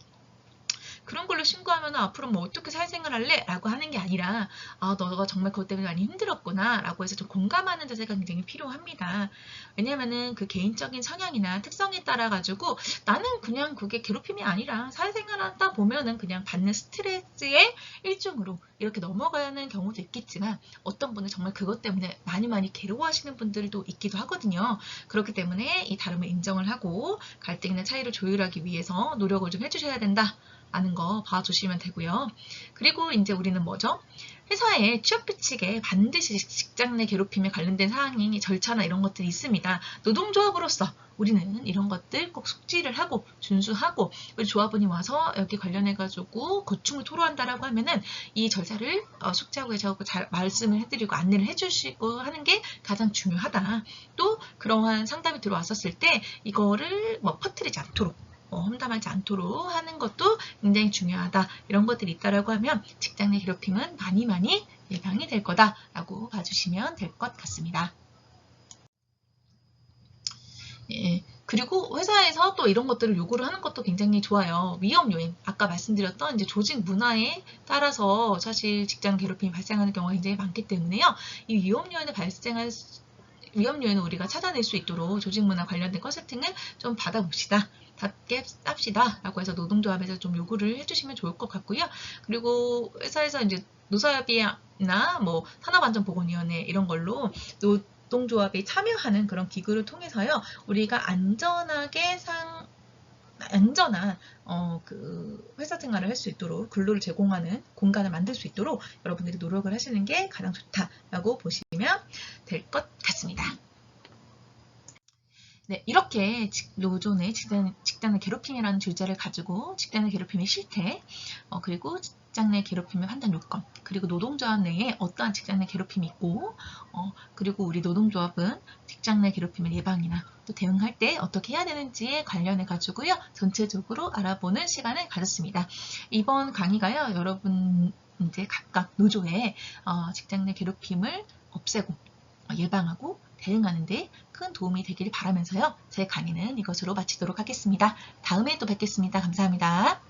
Speaker 1: 그런 걸로 신고하면 앞으로 뭐 어떻게 사회생활 할래? 라고 하는 게 아니라 너가 정말 그것 때문에 많이 힘들었구나 라고 해서 좀 공감하는 자세가 굉장히 필요합니다. 왜냐면은 그 개인적인 성향이나 특성에 따라 가지고 나는 그냥 그게 괴롭힘이 아니라 사회생활 하다 보면은 그냥 받는 스트레스의 일종으로 이렇게 넘어가는 경우도 있겠지만 어떤 분은 정말 그것 때문에 많이 괴로워하시는 분들도 있기도 하거든요. 그렇기 때문에 이 다름을 인정을 하고 갈등이나 차이를 조율하기 위해서 노력을 좀 해주셔야 된다. 아는 거 봐주시면 되고요. 그리고 이제 우리는 뭐죠? 회사의 취업 규칙에 반드시 직장 내 괴롭힘에 관련된 사항이 절차나 이런 것들이 있습니다. 노동조합으로서 우리는 이런 것들 꼭 숙지를 하고 준수하고 우리 조합원이 와서 여기 관련해가지고 고충을 토로한다라고 하면은 이 절차를 숙지하고 해서 잘 말씀을 해드리고 안내를 해주시고 하는 게 가장 중요하다. 또 그러한 상담이 들어왔었을 때 이거를 뭐 퍼뜨리지 않도록 험담하지 않도록 하는 것도 굉장히 중요하다. 이런 것들이 있다라고 하면 직장 내 괴롭힘은 많이 예방이 될 거다라고 봐주시면 될 것 같습니다. 예, 그리고 회사에서 또 이런 것들을 요구를 하는 것도 굉장히 좋아요. 위험 요인, 아까 말씀드렸던 이제 조직 문화에 따라서 사실 직장 괴롭힘이 발생하는 경우가 굉장히 많기 때문에요. 이 위험 요인을 우리가 찾아낼 수 있도록 조직 문화 관련된 컨설팅을 좀 받아봅시다. 답게 쌉시다 라고 해서 노동조합에서 좀 요구를 해주시면 좋을 것 같고요. 그리고 회사에서 이제 노사협이나 뭐 산업안전보건위원회 이런 걸로 노동조합에 참여하는 그런 기구를 통해서요. 우리가 안전한 그 회사 생활을 할 수 있도록 근로를 제공하는 공간을 만들 수 있도록 여러분들이 노력을 하시는 게 가장 좋다라고 보시면 될 것 같습니다. 네, 이렇게 노조의 직장 내 괴롭힘이라는 주제를 가지고 직장 내 괴롭힘의 실태, 그리고 직장 내 괴롭힘의 판단 요건, 그리고 노동조합 내에 어떠한 직장 내 괴롭힘이 있고, 그리고 우리 노동조합은 직장 내 괴롭힘의 예방이나 또 대응할 때 어떻게 해야 되는지에 관련해 가지고요, 전체적으로 알아보는 시간을 가졌습니다. 이번 강의가요, 여러분 이제 각각 노조의 직장 내 괴롭힘을 없애고 예방하고 대응하는 데 큰 도움이 되기를 바라면서요. 제 강의는 이것으로 마치도록 하겠습니다. 다음에 또 뵙겠습니다. 감사합니다.